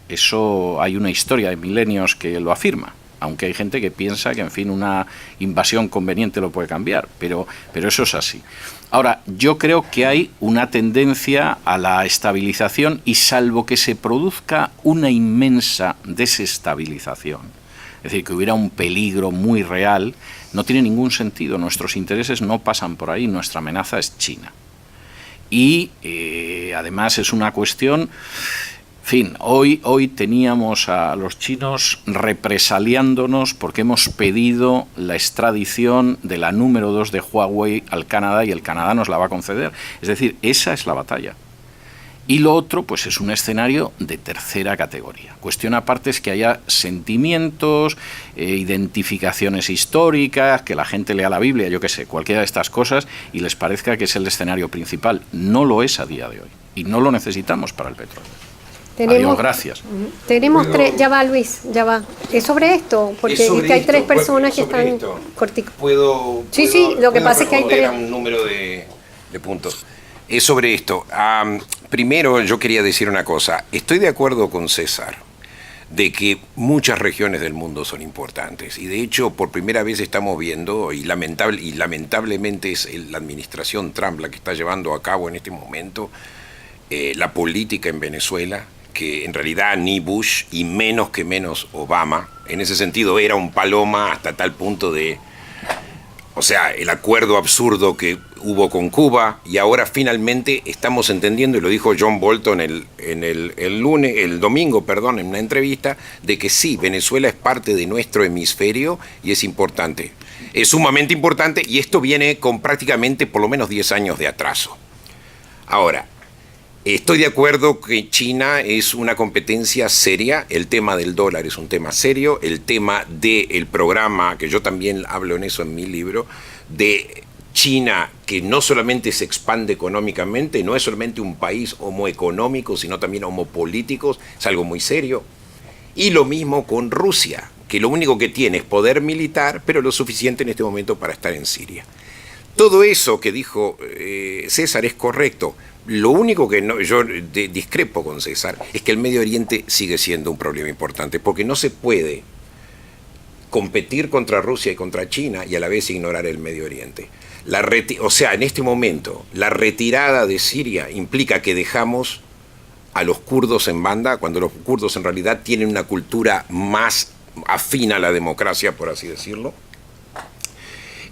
eso hay una historia de milenios que lo afirma. Aunque hay gente que piensa que, en fin, una invasión conveniente lo puede cambiar, pero eso es así. Ahora, yo creo que hay una tendencia a la estabilización y salvo que se produzca una inmensa desestabilización, es decir, que hubiera un peligro muy real, no tiene ningún sentido. Nuestros intereses no pasan por ahí, nuestra amenaza es China. Y además es una cuestión... En fin, hoy teníamos a los chinos represaliándonos porque hemos pedido la extradición de la número 2 de Huawei al Canadá y el Canadá nos la va a conceder. Es decir, esa es la batalla. Y lo otro, pues es un escenario de tercera categoría. Cuestión aparte es que haya sentimientos, identificaciones históricas, que la gente lea la Biblia, yo qué sé, cualquiera de estas cosas, y les parezca que es el escenario principal. No lo es a día de hoy. Y no lo necesitamos para el petróleo. Adiós, gracias. Tenemos tres, ya va Luis, ya va. Es sobre esto, porque es que hay tres personas que están corticos. Sí, lo que pasa es que hay tres. Un número de puntos. Es sobre esto. Primero yo quería decir una cosa. Estoy de acuerdo con César de que muchas regiones del mundo son importantes. Y de hecho, por primera vez estamos viendo, y lamentablemente es la administración Trump la que está llevando a cabo en este momento, la política en Venezuela, que en realidad ni Bush y menos Obama, en ese sentido era un paloma hasta tal punto de, o sea, el acuerdo absurdo que hubo con Cuba, y ahora finalmente estamos entendiendo, y lo dijo John Bolton el domingo, en una entrevista, de que sí, Venezuela es parte de nuestro hemisferio y es importante. Es sumamente importante y esto viene con prácticamente por lo menos 10 años de atraso. Ahora, estoy de acuerdo que China es una competencia seria, el tema del dólar es un tema serio, el tema del programa, que yo también hablo en eso en mi libro, de China que no solamente se expande económicamente, no es solamente un país homoeconómico, sino también homopolítico, es algo muy serio. Y lo mismo con Rusia, que lo único que tiene es poder militar, pero lo suficiente en este momento para estar en Siria. Todo eso que dijo César es correcto. Lo único que yo discrepo con César es que el Medio Oriente sigue siendo un problema importante, porque no se puede competir contra Rusia y contra China y a la vez ignorar el Medio Oriente. O sea, en este momento, la retirada de Siria implica que dejamos a los kurdos en banda, cuando los kurdos en realidad tienen una cultura más afín a la democracia, por así decirlo.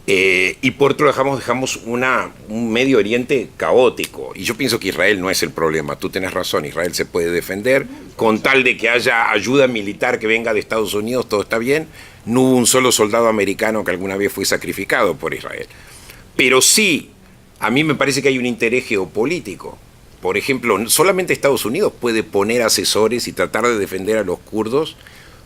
Y por otro dejamos un Medio Oriente caótico. Y yo pienso que Israel no es el problema. Tú tenés razón, Israel se puede defender. Con tal de que haya ayuda militar que venga de Estados Unidos, todo está bien. No hubo un solo soldado americano que alguna vez fue sacrificado por Israel. Pero sí, a mí me parece que hay un interés geopolítico. Por ejemplo, solamente Estados Unidos puede poner asesores y tratar de defender a los kurdos,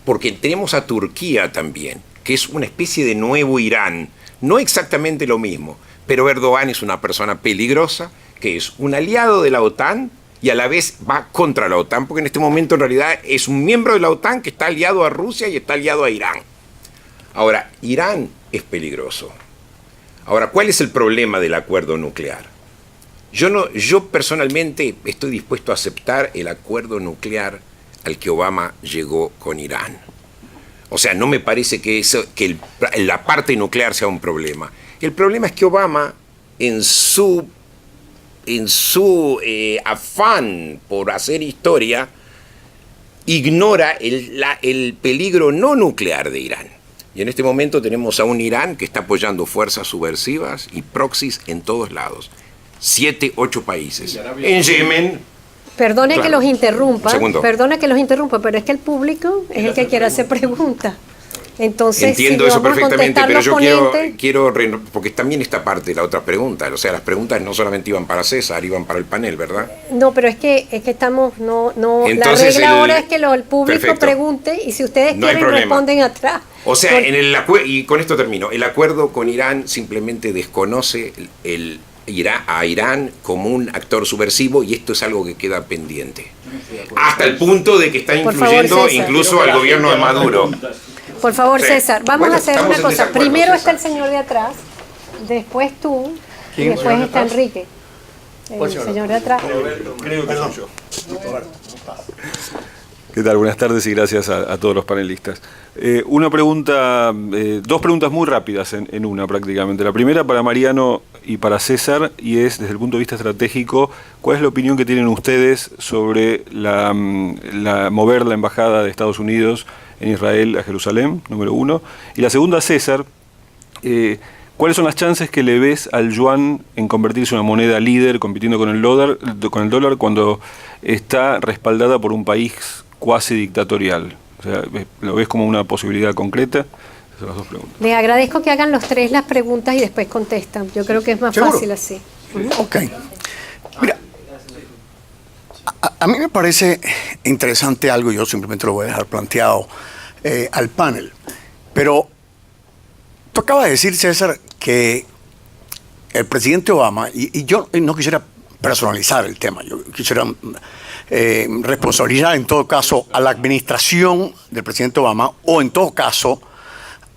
porque tenemos a Turquía también, que es una especie de nuevo Irán. No exactamente lo mismo, pero Erdogan es una persona peligrosa, que es un aliado de la OTAN y a la vez va contra la OTAN, porque en este momento en realidad es un miembro de la OTAN que está aliado a Rusia y está aliado a Irán. Ahora, Irán es peligroso. Ahora, ¿cuál es el problema del acuerdo nuclear? Yo personalmente estoy dispuesto a aceptar el acuerdo nuclear al que Obama llegó con Irán. O sea, no me parece que la parte nuclear sea un problema. El problema es que Obama, en su afán por hacer historia, ignora el peligro no nuclear de Irán. Y en este momento tenemos a un Irán que está apoyando fuerzas subversivas y proxies en todos lados. 7, 8 países. En Yemen... Perdone Claro. que los interrumpa, Segundo. perdone que los interrumpa, pero es que el público es el que quiere hacer preguntas. Entonces, Entiendo si eso vamos a perfectamente, contestar pero los yo ponentes, porque también esta parte de la otra pregunta, o sea, las preguntas no solamente iban para César, iban para el panel, ¿verdad? no, pero es que estamos, no, Entonces, la regla ahora es que el público Perfecto. pregunte y si ustedes No hay quieren problema. responden atrás. O sea, Por- y con esto termino, el acuerdo con Irán simplemente desconoce a Irán como un actor subversivo y esto es algo que queda pendiente. Hasta el punto de que está Por favor, influyendo César. incluso al gobierno de Maduro. Por favor, Sí. César, vamos Bueno, a hacer estamos una en cosa. desacuerdo, Primero César. está el señor de atrás, después tú y después está Enrique. El señor de atrás. ¿Qué tal? Buenas tardes y gracias a todos los panelistas. Una pregunta, dos preguntas muy rápidas en una prácticamente. La primera para Mariano y para César, y es desde el punto de vista estratégico, ¿cuál es la opinión que tienen ustedes sobre mover la embajada de Estados Unidos en Israel a Jerusalén, número uno? Y la segunda, César, ¿cuáles son las chances que le ves al yuan en convertirse en una moneda líder compitiendo con el dólar cuando está respaldada por un país cuasi dictatorial? O sea, ¿lo ves como una posibilidad concreta? Esas son las dos preguntas. Les agradezco que hagan los tres las preguntas y después contestan. Yo creo que es más ¿Seguro? fácil así. Ok. Mira, a mí me parece interesante algo, yo simplemente lo voy a dejar planteado al panel. Pero tú acabas de decir, César, que el presidente Obama, y yo no quisiera personalizar el tema, yo quisiera responsabilizar en todo caso a la administración del presidente Obama o en todo caso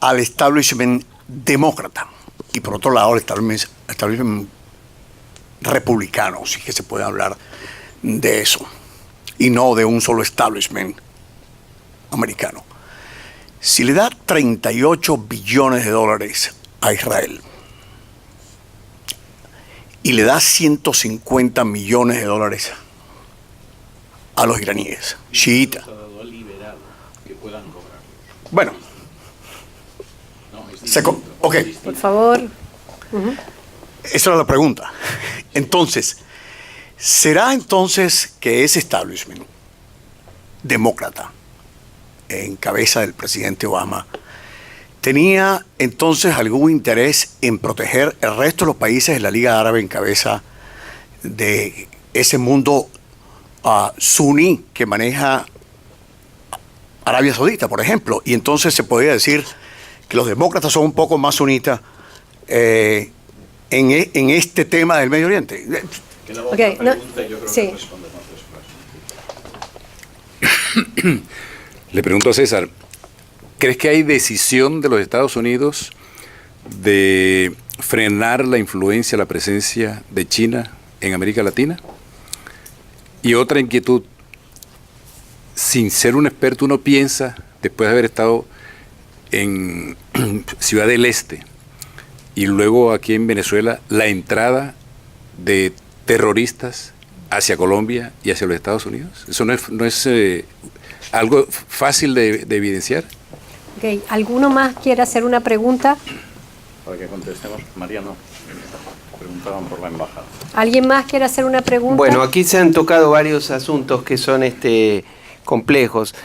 al establishment demócrata y por otro lado al establishment republicano, si es que se puede hablar de eso y no de un solo establishment americano. Si le da 38 billones de dólares a Israel y le da 150 millones de dólares a los iraníes, chiitas. Bueno, ok, Por favor. esa era la pregunta. Entonces, ¿será entonces que ese establishment demócrata en cabeza del presidente Obama tenía entonces algún interés en proteger el resto de los países de la Liga Árabe en cabeza de ese mundo suní que maneja Arabia Saudita, por ejemplo? Y entonces se podría decir que los demócratas son un poco más sunitas en este tema del Medio Oriente. Ok, no, sí. Le pregunto a César, ¿crees que hay decisión de los Estados Unidos de frenar la influencia, la presencia de China en América Latina? Y otra inquietud, sin ser un experto, uno piensa, después de haber estado en Ciudad del Este y luego aquí en Venezuela, la entrada de terroristas hacia Colombia y hacia los Estados Unidos. ¿Eso no es algo fácil de evidenciar? Okay. ¿Alguno más quiere hacer una pregunta? Para que contestemos, Mariano. Preguntaban por la embajada. ¿Alguien más quiere hacer una pregunta? Bueno, aquí se han tocado varios asuntos que son complejos.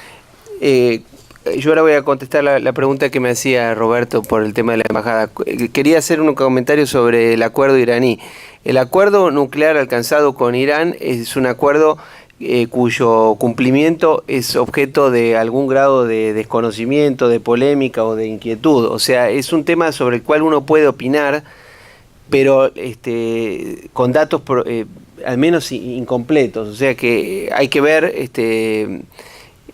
Yo ahora voy a contestar la pregunta que me hacía Roberto por el tema de la embajada. Quería hacer un comentario sobre el acuerdo iraní. El acuerdo nuclear alcanzado con Irán es un acuerdo cuyo cumplimiento es objeto de algún grado de desconocimiento, de polémica o de inquietud. O sea, es un tema sobre el cual uno puede opinar, pero con datos al menos incompletos. O sea que hay que ver,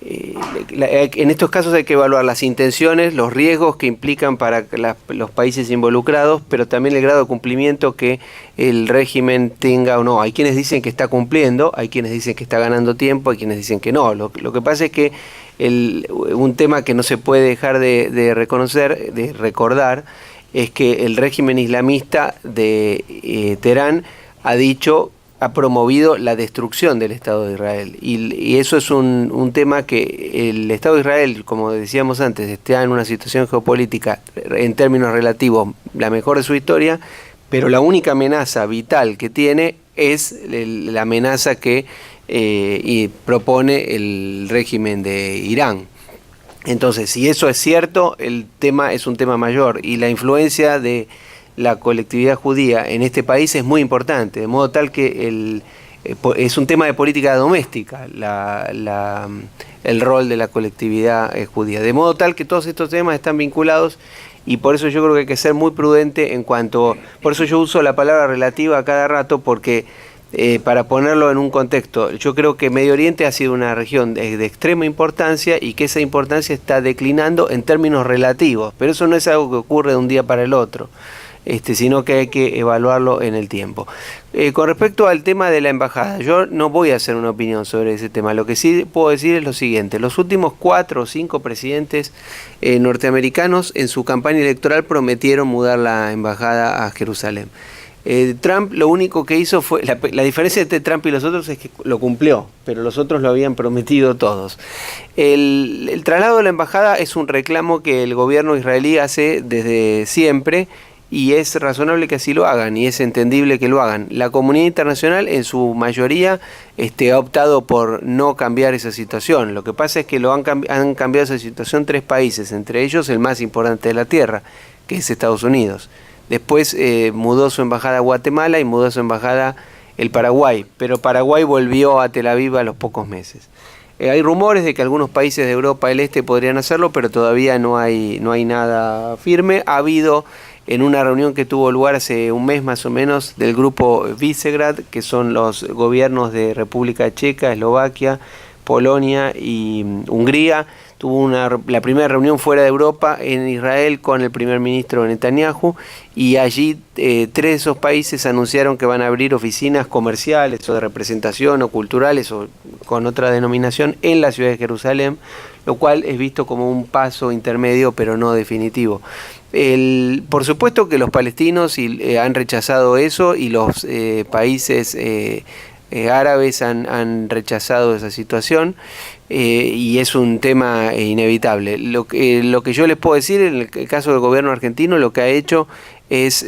en estos casos hay que evaluar las intenciones, los riesgos que implican para los países involucrados, pero también el grado de cumplimiento que el régimen tenga o no. Hay quienes dicen que está cumpliendo, hay quienes dicen que está ganando tiempo, hay quienes dicen que no. Lo que pasa es que un tema que no se puede dejar de reconocer, de recordar, es que el régimen islamista de Teherán ha promovido la destrucción del Estado de Israel. Y eso es un tema que el Estado de Israel, como decíamos antes, está en una situación geopolítica en términos relativos la mejor de su historia, pero la única amenaza vital que tiene es la amenaza que propone el régimen de Irán. Entonces, si eso es cierto, el tema es un tema mayor, y la influencia de la colectividad judía en este país es muy importante, de modo tal que es un tema de política doméstica el rol de la colectividad judía, de modo tal que todos estos temas están vinculados, y por eso yo creo que hay que ser muy prudente por eso yo uso la palabra relativa a cada rato, porque para ponerlo en un contexto, yo creo que Medio Oriente ha sido una región de extrema importancia y que esa importancia está declinando en términos relativos, pero eso no es algo que ocurre de un día para el otro. Sino que hay que evaluarlo en el tiempo. Con respecto al tema de la embajada, yo no voy a hacer una opinión sobre ese tema. Lo que sí puedo decir es lo siguiente: los últimos 4 o 5 presidentes norteamericanos en su campaña electoral prometieron mudar la embajada a Jerusalén. Trump lo único que hizo fue, la diferencia entre Trump y los otros es que lo cumplió, pero los otros lo habían prometido todos. El traslado de la embajada es un reclamo que el gobierno israelí hace desde siempre, y es razonable que así lo hagan, y es entendible que lo hagan. La comunidad internacional en su mayoría ha optado por no cambiar esa situación. Lo que pasa es que han cambiado esa situación 3 países, entre ellos el más importante de la Tierra, que es Estados Unidos. Después mudó su embajada a Guatemala y mudó su embajada el Paraguay, pero Paraguay volvió a Tel Aviv a los pocos meses. Hay rumores de que algunos países de Europa del Este podrían hacerlo, pero todavía no hay nada firme. Ha habido, en una reunión que tuvo lugar hace un mes más o menos, del grupo Visegrad, que son los gobiernos de República Checa, Eslovaquia, Polonia y Hungría. Tuvo la primera reunión fuera de Europa en Israel con el primer ministro Netanyahu, y allí 3 de esos países anunciaron que van a abrir oficinas comerciales o de representación o culturales o con otra denominación en la ciudad de Jerusalén, lo cual es visto como un paso intermedio pero no definitivo. Por supuesto que los palestinos han rechazado eso, y los países árabes han rechazado esa situación, y es un tema inevitable. Lo que yo les puedo decir, en el caso del gobierno argentino, lo que ha hecho es,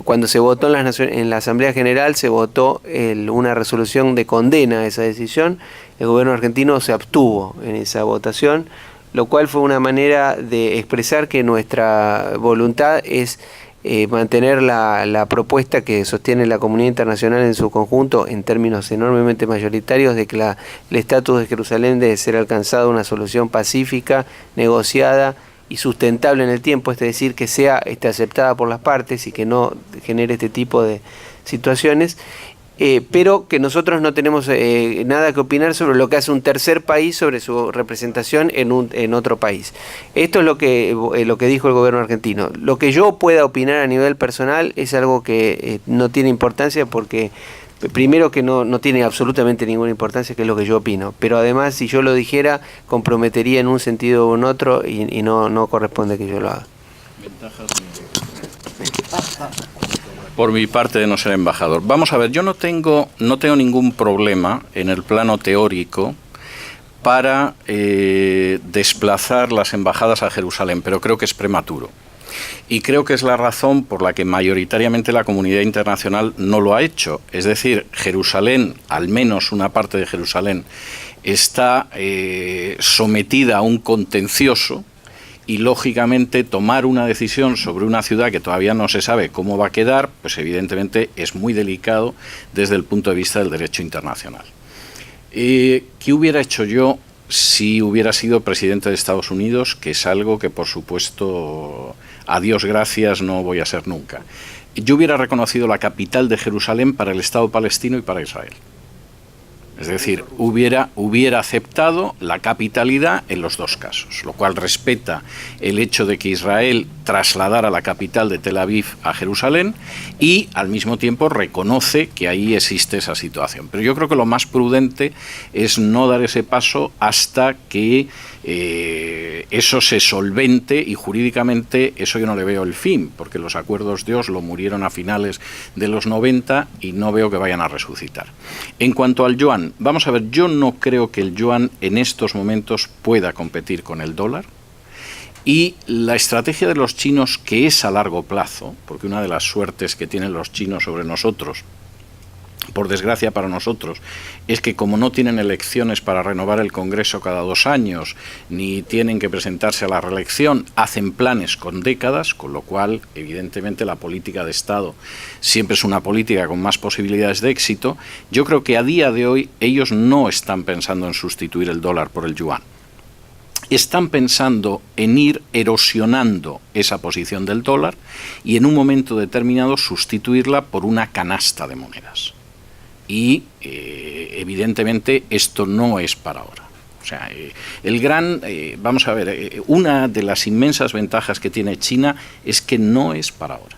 cuando se votó en la Asamblea General, se votó una resolución de condena a esa decisión. El gobierno argentino se abstuvo en esa votación, lo cual fue una manera de expresar que nuestra voluntad es mantener la propuesta que sostiene la comunidad internacional en su conjunto, en términos enormemente mayoritarios, de que el estatus de Jerusalén debe ser alcanzado una solución pacífica, negociada y sustentable en el tiempo, es decir, que sea aceptada por las partes y que no genere este tipo de situaciones. pero que nosotros no tenemos nada que opinar sobre lo que hace un tercer país sobre su representación en otro país. Esto es lo que dijo el gobierno argentino. Lo que yo pueda opinar a nivel personal es algo que no tiene importancia porque primero que no tiene absolutamente ninguna importancia, que es lo que yo opino, pero además si yo lo dijera comprometería en un sentido o en otro y no corresponde que yo lo haga. Por mi parte de no ser embajador. Vamos a ver, yo no tengo ningún problema en el plano teórico para desplazar las embajadas a Jerusalén, pero creo que es prematuro. Y creo que es la razón por la que mayoritariamente la comunidad internacional no lo ha hecho. Es decir, Jerusalén, al menos una parte de Jerusalén, está sometida a un contencioso y, lógicamente, tomar una decisión sobre una ciudad que todavía no se sabe cómo va a quedar, pues evidentemente es muy delicado desde el punto de vista del derecho internacional. ¿Qué hubiera hecho yo si hubiera sido presidente de Estados Unidos? Que es algo que, por supuesto, a Dios gracias, no voy a ser nunca. Yo hubiera reconocido la capital de Jerusalén para el Estado palestino y para Israel. Es decir, hubiera aceptado la capitalidad en los dos casos, lo cual respeta el hecho de que Israel trasladara la capital de Tel Aviv a Jerusalén y al mismo tiempo reconoce que ahí existe esa situación. Pero yo creo que lo más prudente es no dar ese paso hasta que eso se solvente, y jurídicamente eso yo no le veo el fin, porque los acuerdos de Oslo murieron a finales de los 90 y no veo que vayan a resucitar. En cuanto al yuan, vamos a ver, yo no creo que el yuan en estos momentos pueda competir con el dólar, y la estrategia de los chinos, que es a largo plazo, porque una de las suertes que tienen los chinos sobre nosotros, por desgracia para nosotros, es que como no tienen elecciones para renovar el Congreso cada 2 años, ni tienen que presentarse a la reelección, hacen planes con décadas, con lo cual, evidentemente, la política de Estado siempre es una política con más posibilidades de éxito. Yo creo que a día de hoy ellos no están pensando en sustituir el dólar por el yuan. Están pensando en ir erosionando esa posición del dólar y en un momento determinado sustituirla por una canasta de monedas. Y evidentemente esto no es para ahora. O sea, vamos a ver, una de las inmensas ventajas que tiene China es que no es para ahora.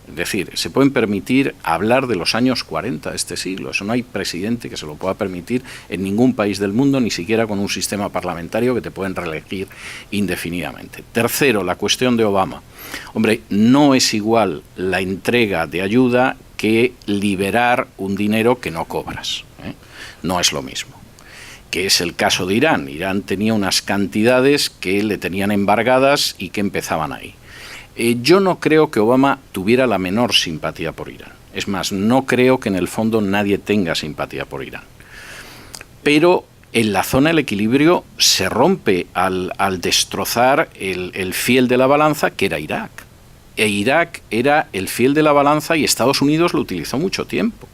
Es decir, se pueden permitir hablar de los años 40 de este siglo. Eso no hay presidente que se lo pueda permitir en ningún país del mundo, ni siquiera con un sistema parlamentario que te pueden reelegir indefinidamente. Tercero, la cuestión de Obama. Hombre, no es igual la entrega de ayuda que liberar un dinero que no cobras, ¿eh? No es lo mismo. Que es el caso de Irán. Irán tenía unas cantidades que le tenían embargadas y que empezaban ahí. Yo no creo que Obama tuviera la menor simpatía por Irán. Es más, no creo que en el fondo nadie tenga simpatía por Irán. Pero en la zona el equilibrio se rompe al destrozar el fiel de la balanza, que era Irak. E Irak era el fiel de la balanza y Estados Unidos lo utilizó mucho tiempo.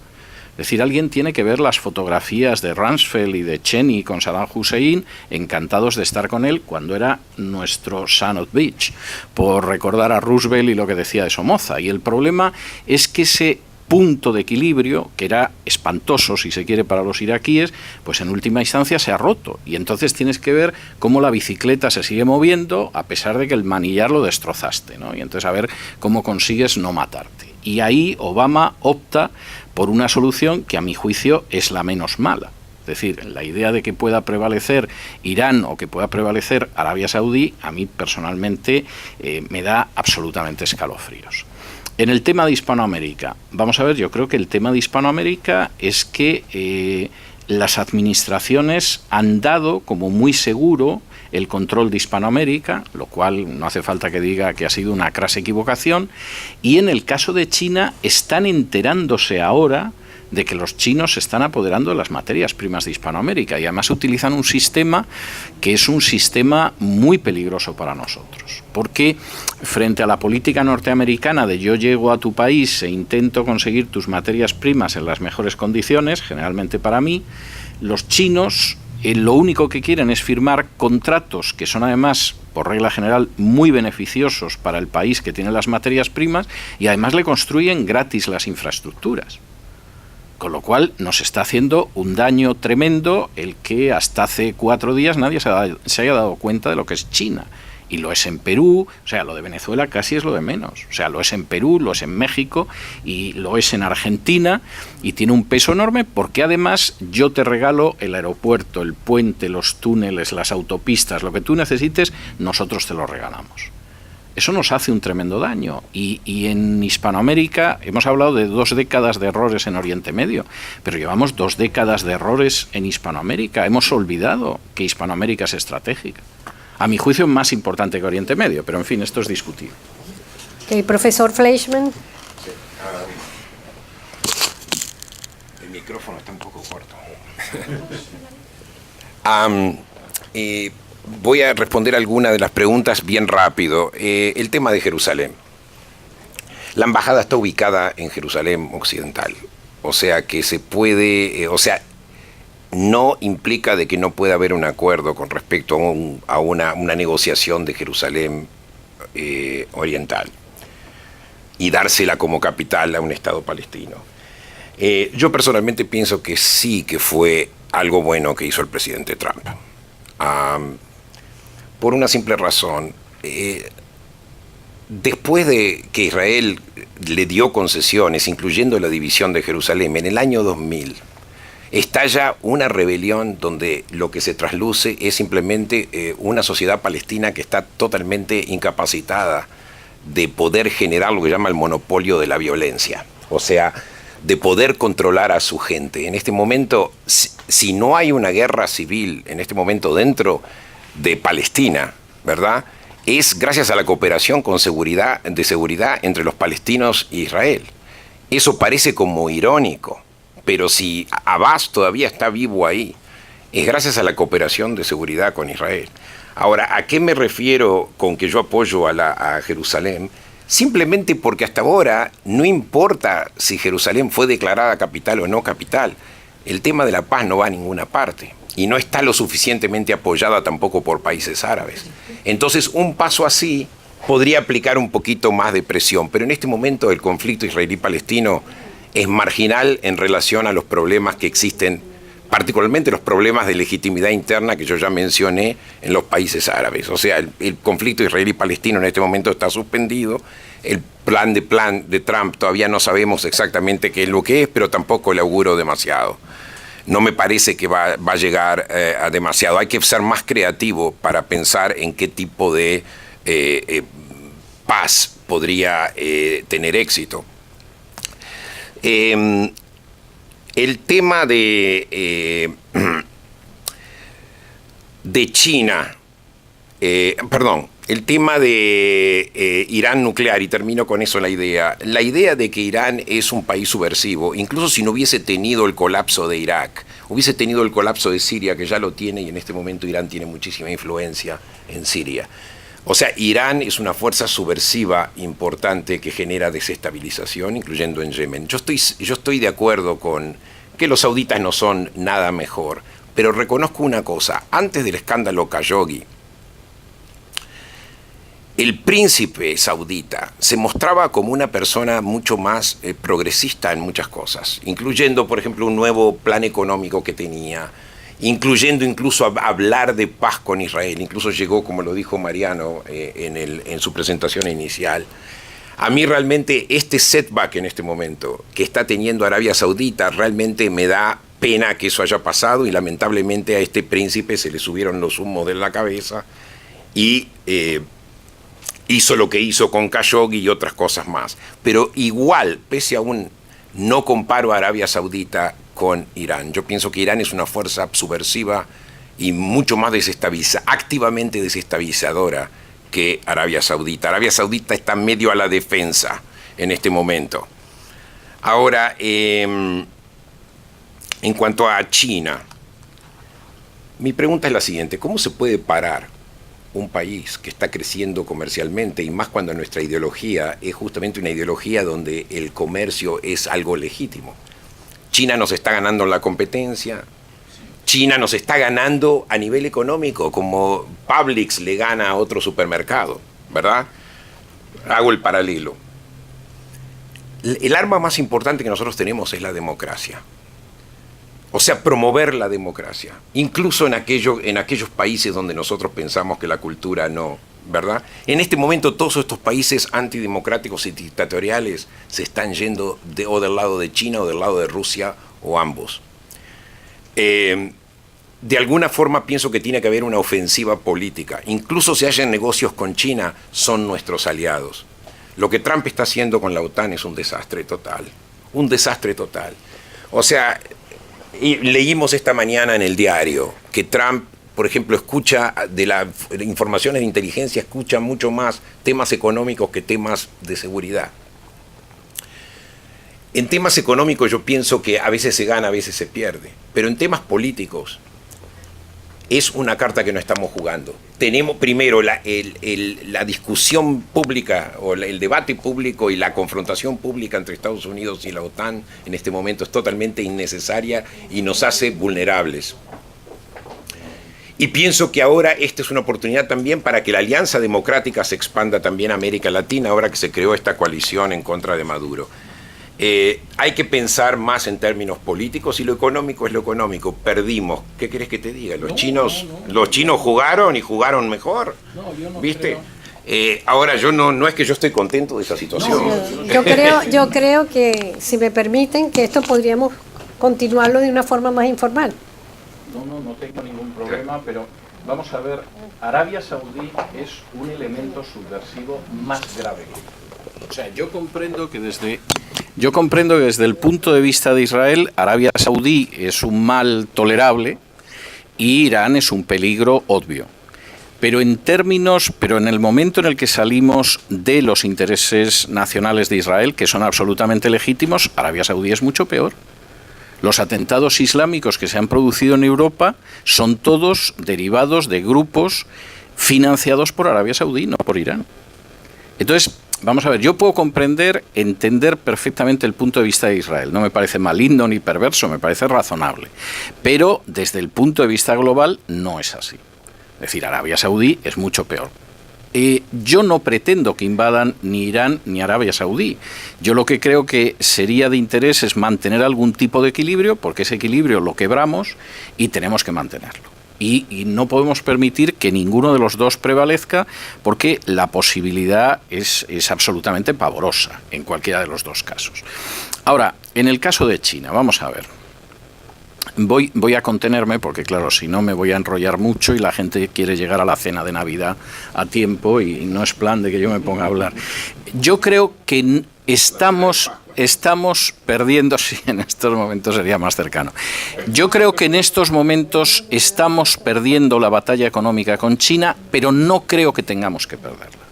Es decir, alguien tiene que ver las fotografías de Rumsfeld y de Cheney con Saddam Hussein, encantados de estar con él cuando era nuestro son of bitch, por recordar a Roosevelt y lo que decía de Somoza. Y el problema es que ese punto de equilibrio, que era espantoso, si se quiere, para los iraquíes, pues en última instancia se ha roto. Y entonces tienes que ver cómo la bicicleta se sigue moviendo a pesar de que el manillar lo destrozaste, ¿no? Y entonces a ver cómo consigues no matarte. Y ahí Obama opta por una solución que a mi juicio es la menos mala. Es decir, la idea de que pueda prevalecer Irán o que pueda prevalecer Arabia Saudí, a mí personalmente me da absolutamente escalofríos. En el tema de Hispanoamérica, vamos a ver, yo creo que el tema de Hispanoamérica es que las administraciones han dado como muy seguro el control de Hispanoamérica, lo cual no hace falta que diga que ha sido una crasa equivocación, y en el caso de China están enterándose ahora de que los chinos se están apoderando de las materias primas de Hispanoamérica y además utilizan un sistema que es un sistema muy peligroso para nosotros, porque frente a la política norteamericana de yo llego a tu país e intento conseguir tus materias primas en las mejores condiciones, generalmente para mí, los chinos lo único que quieren es firmar contratos que son además, por regla general, muy beneficiosos para el país que tiene las materias primas y además le construyen gratis las infraestructuras. Con lo cual nos está haciendo un daño tremendo el que hasta hace 4 días nadie se haya dado cuenta de lo que es China. Y lo es en Perú, o sea, lo de Venezuela casi es lo de menos. O sea, lo es en Perú, lo es en México y lo es en Argentina y tiene un peso enorme porque además yo te regalo el aeropuerto, el puente, los túneles, las autopistas, lo que tú necesites, nosotros te lo regalamos. Eso nos hace un tremendo daño. Y en Hispanoamérica hemos hablado de 2 décadas de errores en Oriente Medio, pero llevamos 2 décadas de errores en Hispanoamérica. Hemos olvidado que Hispanoamérica es estratégica. A mi juicio más importante que Oriente Medio, pero en fin, esto es discutible. Okay, profesor Fleischmann. El micrófono está un poco corto. Voy a responder algunas de las preguntas bien rápido. El tema de Jerusalén. La embajada está ubicada en Jerusalén Occidental. O sea que se puede... no implica de que no pueda haber un acuerdo con respecto a una negociación de Jerusalén Oriental y dársela como capital a un Estado palestino. Yo personalmente pienso que sí que fue algo bueno que hizo el presidente Trump. Por una simple razón. Después de que Israel le dio concesiones, incluyendo la división de Jerusalén, en el año 2000, estalla una rebelión donde lo que se trasluce es simplemente una sociedad palestina que está totalmente incapacitada de poder generar lo que llama el monopolio de la violencia. O sea, de poder controlar a su gente. En este momento, si no hay una guerra civil en este momento dentro de Palestina, ¿verdad?, es gracias a la cooperación de seguridad entre los palestinos e Israel. Eso parece como irónico, pero si Abbas todavía está vivo ahí, es gracias a la cooperación de seguridad con Israel. Ahora, ¿a qué me refiero con que yo apoyo a Jerusalén? Simplemente porque hasta ahora no importa si Jerusalén fue declarada capital o no capital. El tema de la paz no va a ninguna parte y no está lo suficientemente apoyada tampoco por países árabes. Entonces, un paso así podría aplicar un poquito más de presión, pero en este momento el conflicto israelí-palestino es marginal en relación a los problemas que existen, particularmente los problemas de legitimidad interna que yo ya mencioné en los países árabes. O sea, el conflicto israelí-palestino en este momento está suspendido. El plan de Trump todavía no sabemos exactamente qué es lo que es, pero tampoco le auguro demasiado. No me parece que va a llegar a demasiado. Hay que ser más creativo para pensar en qué tipo de paz podría tener éxito. El tema de China, el tema de Irán nuclear, y termino con eso la idea de que Irán es un país subversivo, incluso si no hubiese tenido el colapso de Irak, hubiese tenido el colapso de Siria, que ya lo tiene, y en este momento Irán tiene muchísima influencia en Siria. O sea, Irán es una fuerza subversiva importante que genera desestabilización, incluyendo en Yemen. Yo estoy de acuerdo con que los sauditas no son nada mejor, pero reconozco una cosa. Antes del escándalo Khashoggi, el príncipe saudita se mostraba como una persona mucho más progresista en muchas cosas, incluyendo, por ejemplo, un nuevo plan económico que tenía, incluyendo incluso hablar de paz con Israel. Incluso llegó, como lo dijo Mariano en su presentación inicial. A mí realmente este setback en este momento que está teniendo Arabia Saudita realmente me da pena que eso haya pasado, y lamentablemente a este príncipe se le subieron los humos de la cabeza y hizo lo que hizo con Khashoggi y otras cosas más. Pero igual, pese aún, no comparo a Arabia Saudita con Irán. Yo pienso que Irán es una fuerza subversiva y mucho más activamente desestabilizadora que Arabia Saudita. Arabia Saudita está medio a la defensa en este momento. Ahora, en cuanto a China, mi pregunta es la siguiente: ¿cómo se puede parar un país que está creciendo comercialmente, y más cuando nuestra ideología es justamente una ideología donde el comercio es algo legítimo? China nos está ganando en la competencia, China nos está ganando a nivel económico, como Publix le gana a otro supermercado, ¿verdad? Hago el paralelo. el arma más importante que nosotros tenemos es la democracia. O sea, promover la democracia, incluso en aquellos países donde nosotros pensamos que la cultura no, ¿verdad? En este momento todos estos países antidemocráticos y dictatoriales se están yendo o del lado de China o del lado de Rusia o ambos. De alguna forma pienso que tiene que haber una ofensiva política. Incluso si hayan negocios con China, son nuestros aliados. Lo que Trump está haciendo con la OTAN es un desastre total. Un desastre total. O sea, leímos esta mañana en el diario que Trump, por ejemplo, escucha de las informaciones de inteligencia, escucha mucho más temas económicos que temas de seguridad. En temas económicos yo pienso que a veces se gana, a veces se pierde. Pero en temas políticos es una carta que no estamos jugando. Tenemos primero la discusión pública o el debate público y la confrontación pública entre Estados Unidos y la OTAN en este momento es totalmente innecesaria y nos hace vulnerables. Y pienso que ahora esta es una oportunidad también para que la Alianza Democrática se expanda también a América Latina, ahora que se creó esta coalición en contra de Maduro. Hay que pensar más en términos políticos y lo económico es lo económico. Perdimos. ¿Qué querés que te diga? Los chinos jugaron y jugaron mejor. ¿Viste? Ahora yo no es que yo estoy contento de esa situación. Yo creo que, si me permiten, que esto podríamos continuarlo de una forma más informal. No tengo ningún problema, pero vamos a ver, Arabia Saudí es un elemento subversivo más grave. O sea, yo comprendo que desde el punto de vista de Israel, Arabia Saudí es un mal tolerable y Irán es un peligro obvio. Pero en el momento en el que salimos de los intereses nacionales de Israel, que son absolutamente legítimos, Arabia Saudí es mucho peor. Los atentados islámicos que se han producido en Europa son todos derivados de grupos financiados por Arabia Saudí, no por Irán. Entonces, vamos a ver, yo puedo entender perfectamente el punto de vista de Israel. No me parece maligno ni perverso, me parece razonable. Pero desde el punto de vista global no es así. Es decir, Arabia Saudí es mucho peor. Yo no pretendo que invadan ni Irán ni Arabia Saudí. Yo lo que creo que sería de interés es mantener algún tipo de equilibrio, porque ese equilibrio lo quebramos y tenemos que mantenerlo. Y no podemos permitir que ninguno de los dos prevalezca, porque la posibilidad es absolutamente pavorosa en cualquiera de los dos casos. Ahora, en el caso de China, vamos a ver. Voy a contenerme porque, claro, si no me voy a enrollar mucho y la gente quiere llegar a la cena de Navidad a tiempo y no es plan de que yo me ponga a hablar. Yo creo que estamos perdiendo, sí, en estos momentos sería más cercano. Yo creo que en estos momentos estamos perdiendo la batalla económica con China, pero no creo que tengamos que perderla.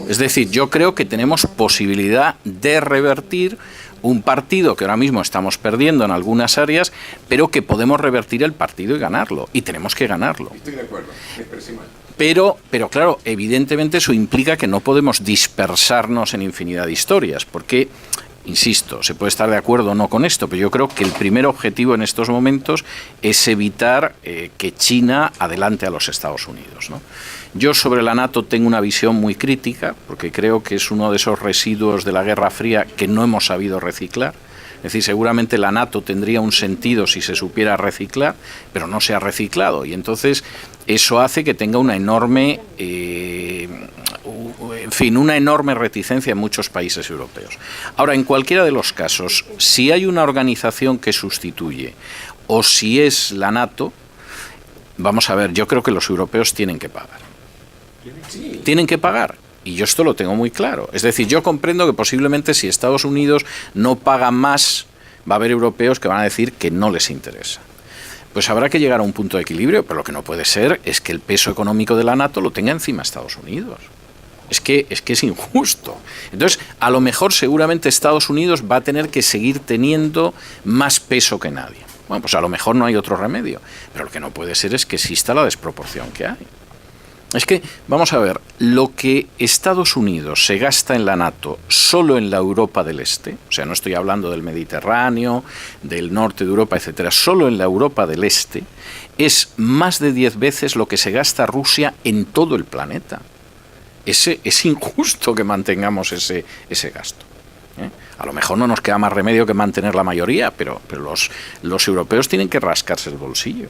Es decir, yo creo que tenemos posibilidad de revertir un partido que ahora mismo estamos perdiendo en algunas áreas, pero que podemos revertir el partido y ganarlo, y tenemos que ganarlo. Estoy de acuerdo, me expresé mal. Pero claro, evidentemente eso implica que no podemos dispersarnos en infinidad de historias, porque, insisto, se puede estar de acuerdo o no con esto, pero yo creo que el primer objetivo en estos momentos es evitar que China adelante a los Estados Unidos, ¿no? Yo sobre la NATO tengo una visión muy crítica, porque creo que es uno de esos residuos de la Guerra Fría que no hemos sabido reciclar. Es decir, seguramente la NATO tendría un sentido si se supiera reciclar, pero no se ha reciclado. Y entonces eso hace que tenga una enorme, una enorme reticencia en muchos países europeos. Ahora, en cualquiera de los casos, si hay una organización que sustituye o si es la NATO, vamos a ver, yo creo que los europeos tienen que pagar. Tienen que pagar. Y yo esto lo tengo muy claro. Es decir, yo comprendo que posiblemente si Estados Unidos no paga más, va a haber europeos que van a decir que no les interesa. Pues habrá que llegar a un punto de equilibrio, pero lo que no puede ser es que el peso económico de la NATO lo tenga encima Estados Unidos. Es que es injusto. Entonces, a lo mejor seguramente Estados Unidos va a tener que seguir teniendo más peso que nadie. Bueno, pues a lo mejor no hay otro remedio, pero lo que no puede ser es que exista la desproporción que hay. Es que, vamos a ver, lo que Estados Unidos se gasta en la NATO solo en la Europa del Este, o sea, no estoy hablando del Mediterráneo, del norte de Europa, etcétera, solo en la Europa del Este, es más de 10 veces lo que se gasta Rusia en todo el planeta. Es injusto que mantengamos ese gasto. A lo mejor no nos queda más remedio que mantener la mayoría, pero los europeos tienen que rascarse el bolsillo.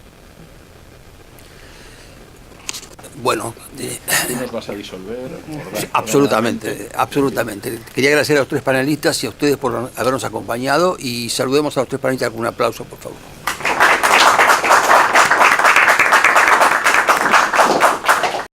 Bueno, ¿Tú nos vas a disolver? sí, absolutamente, absolutamente. Quería agradecer a los tres panelistas y a ustedes por habernos acompañado y saludemos a los tres panelistas con un aplauso, por favor.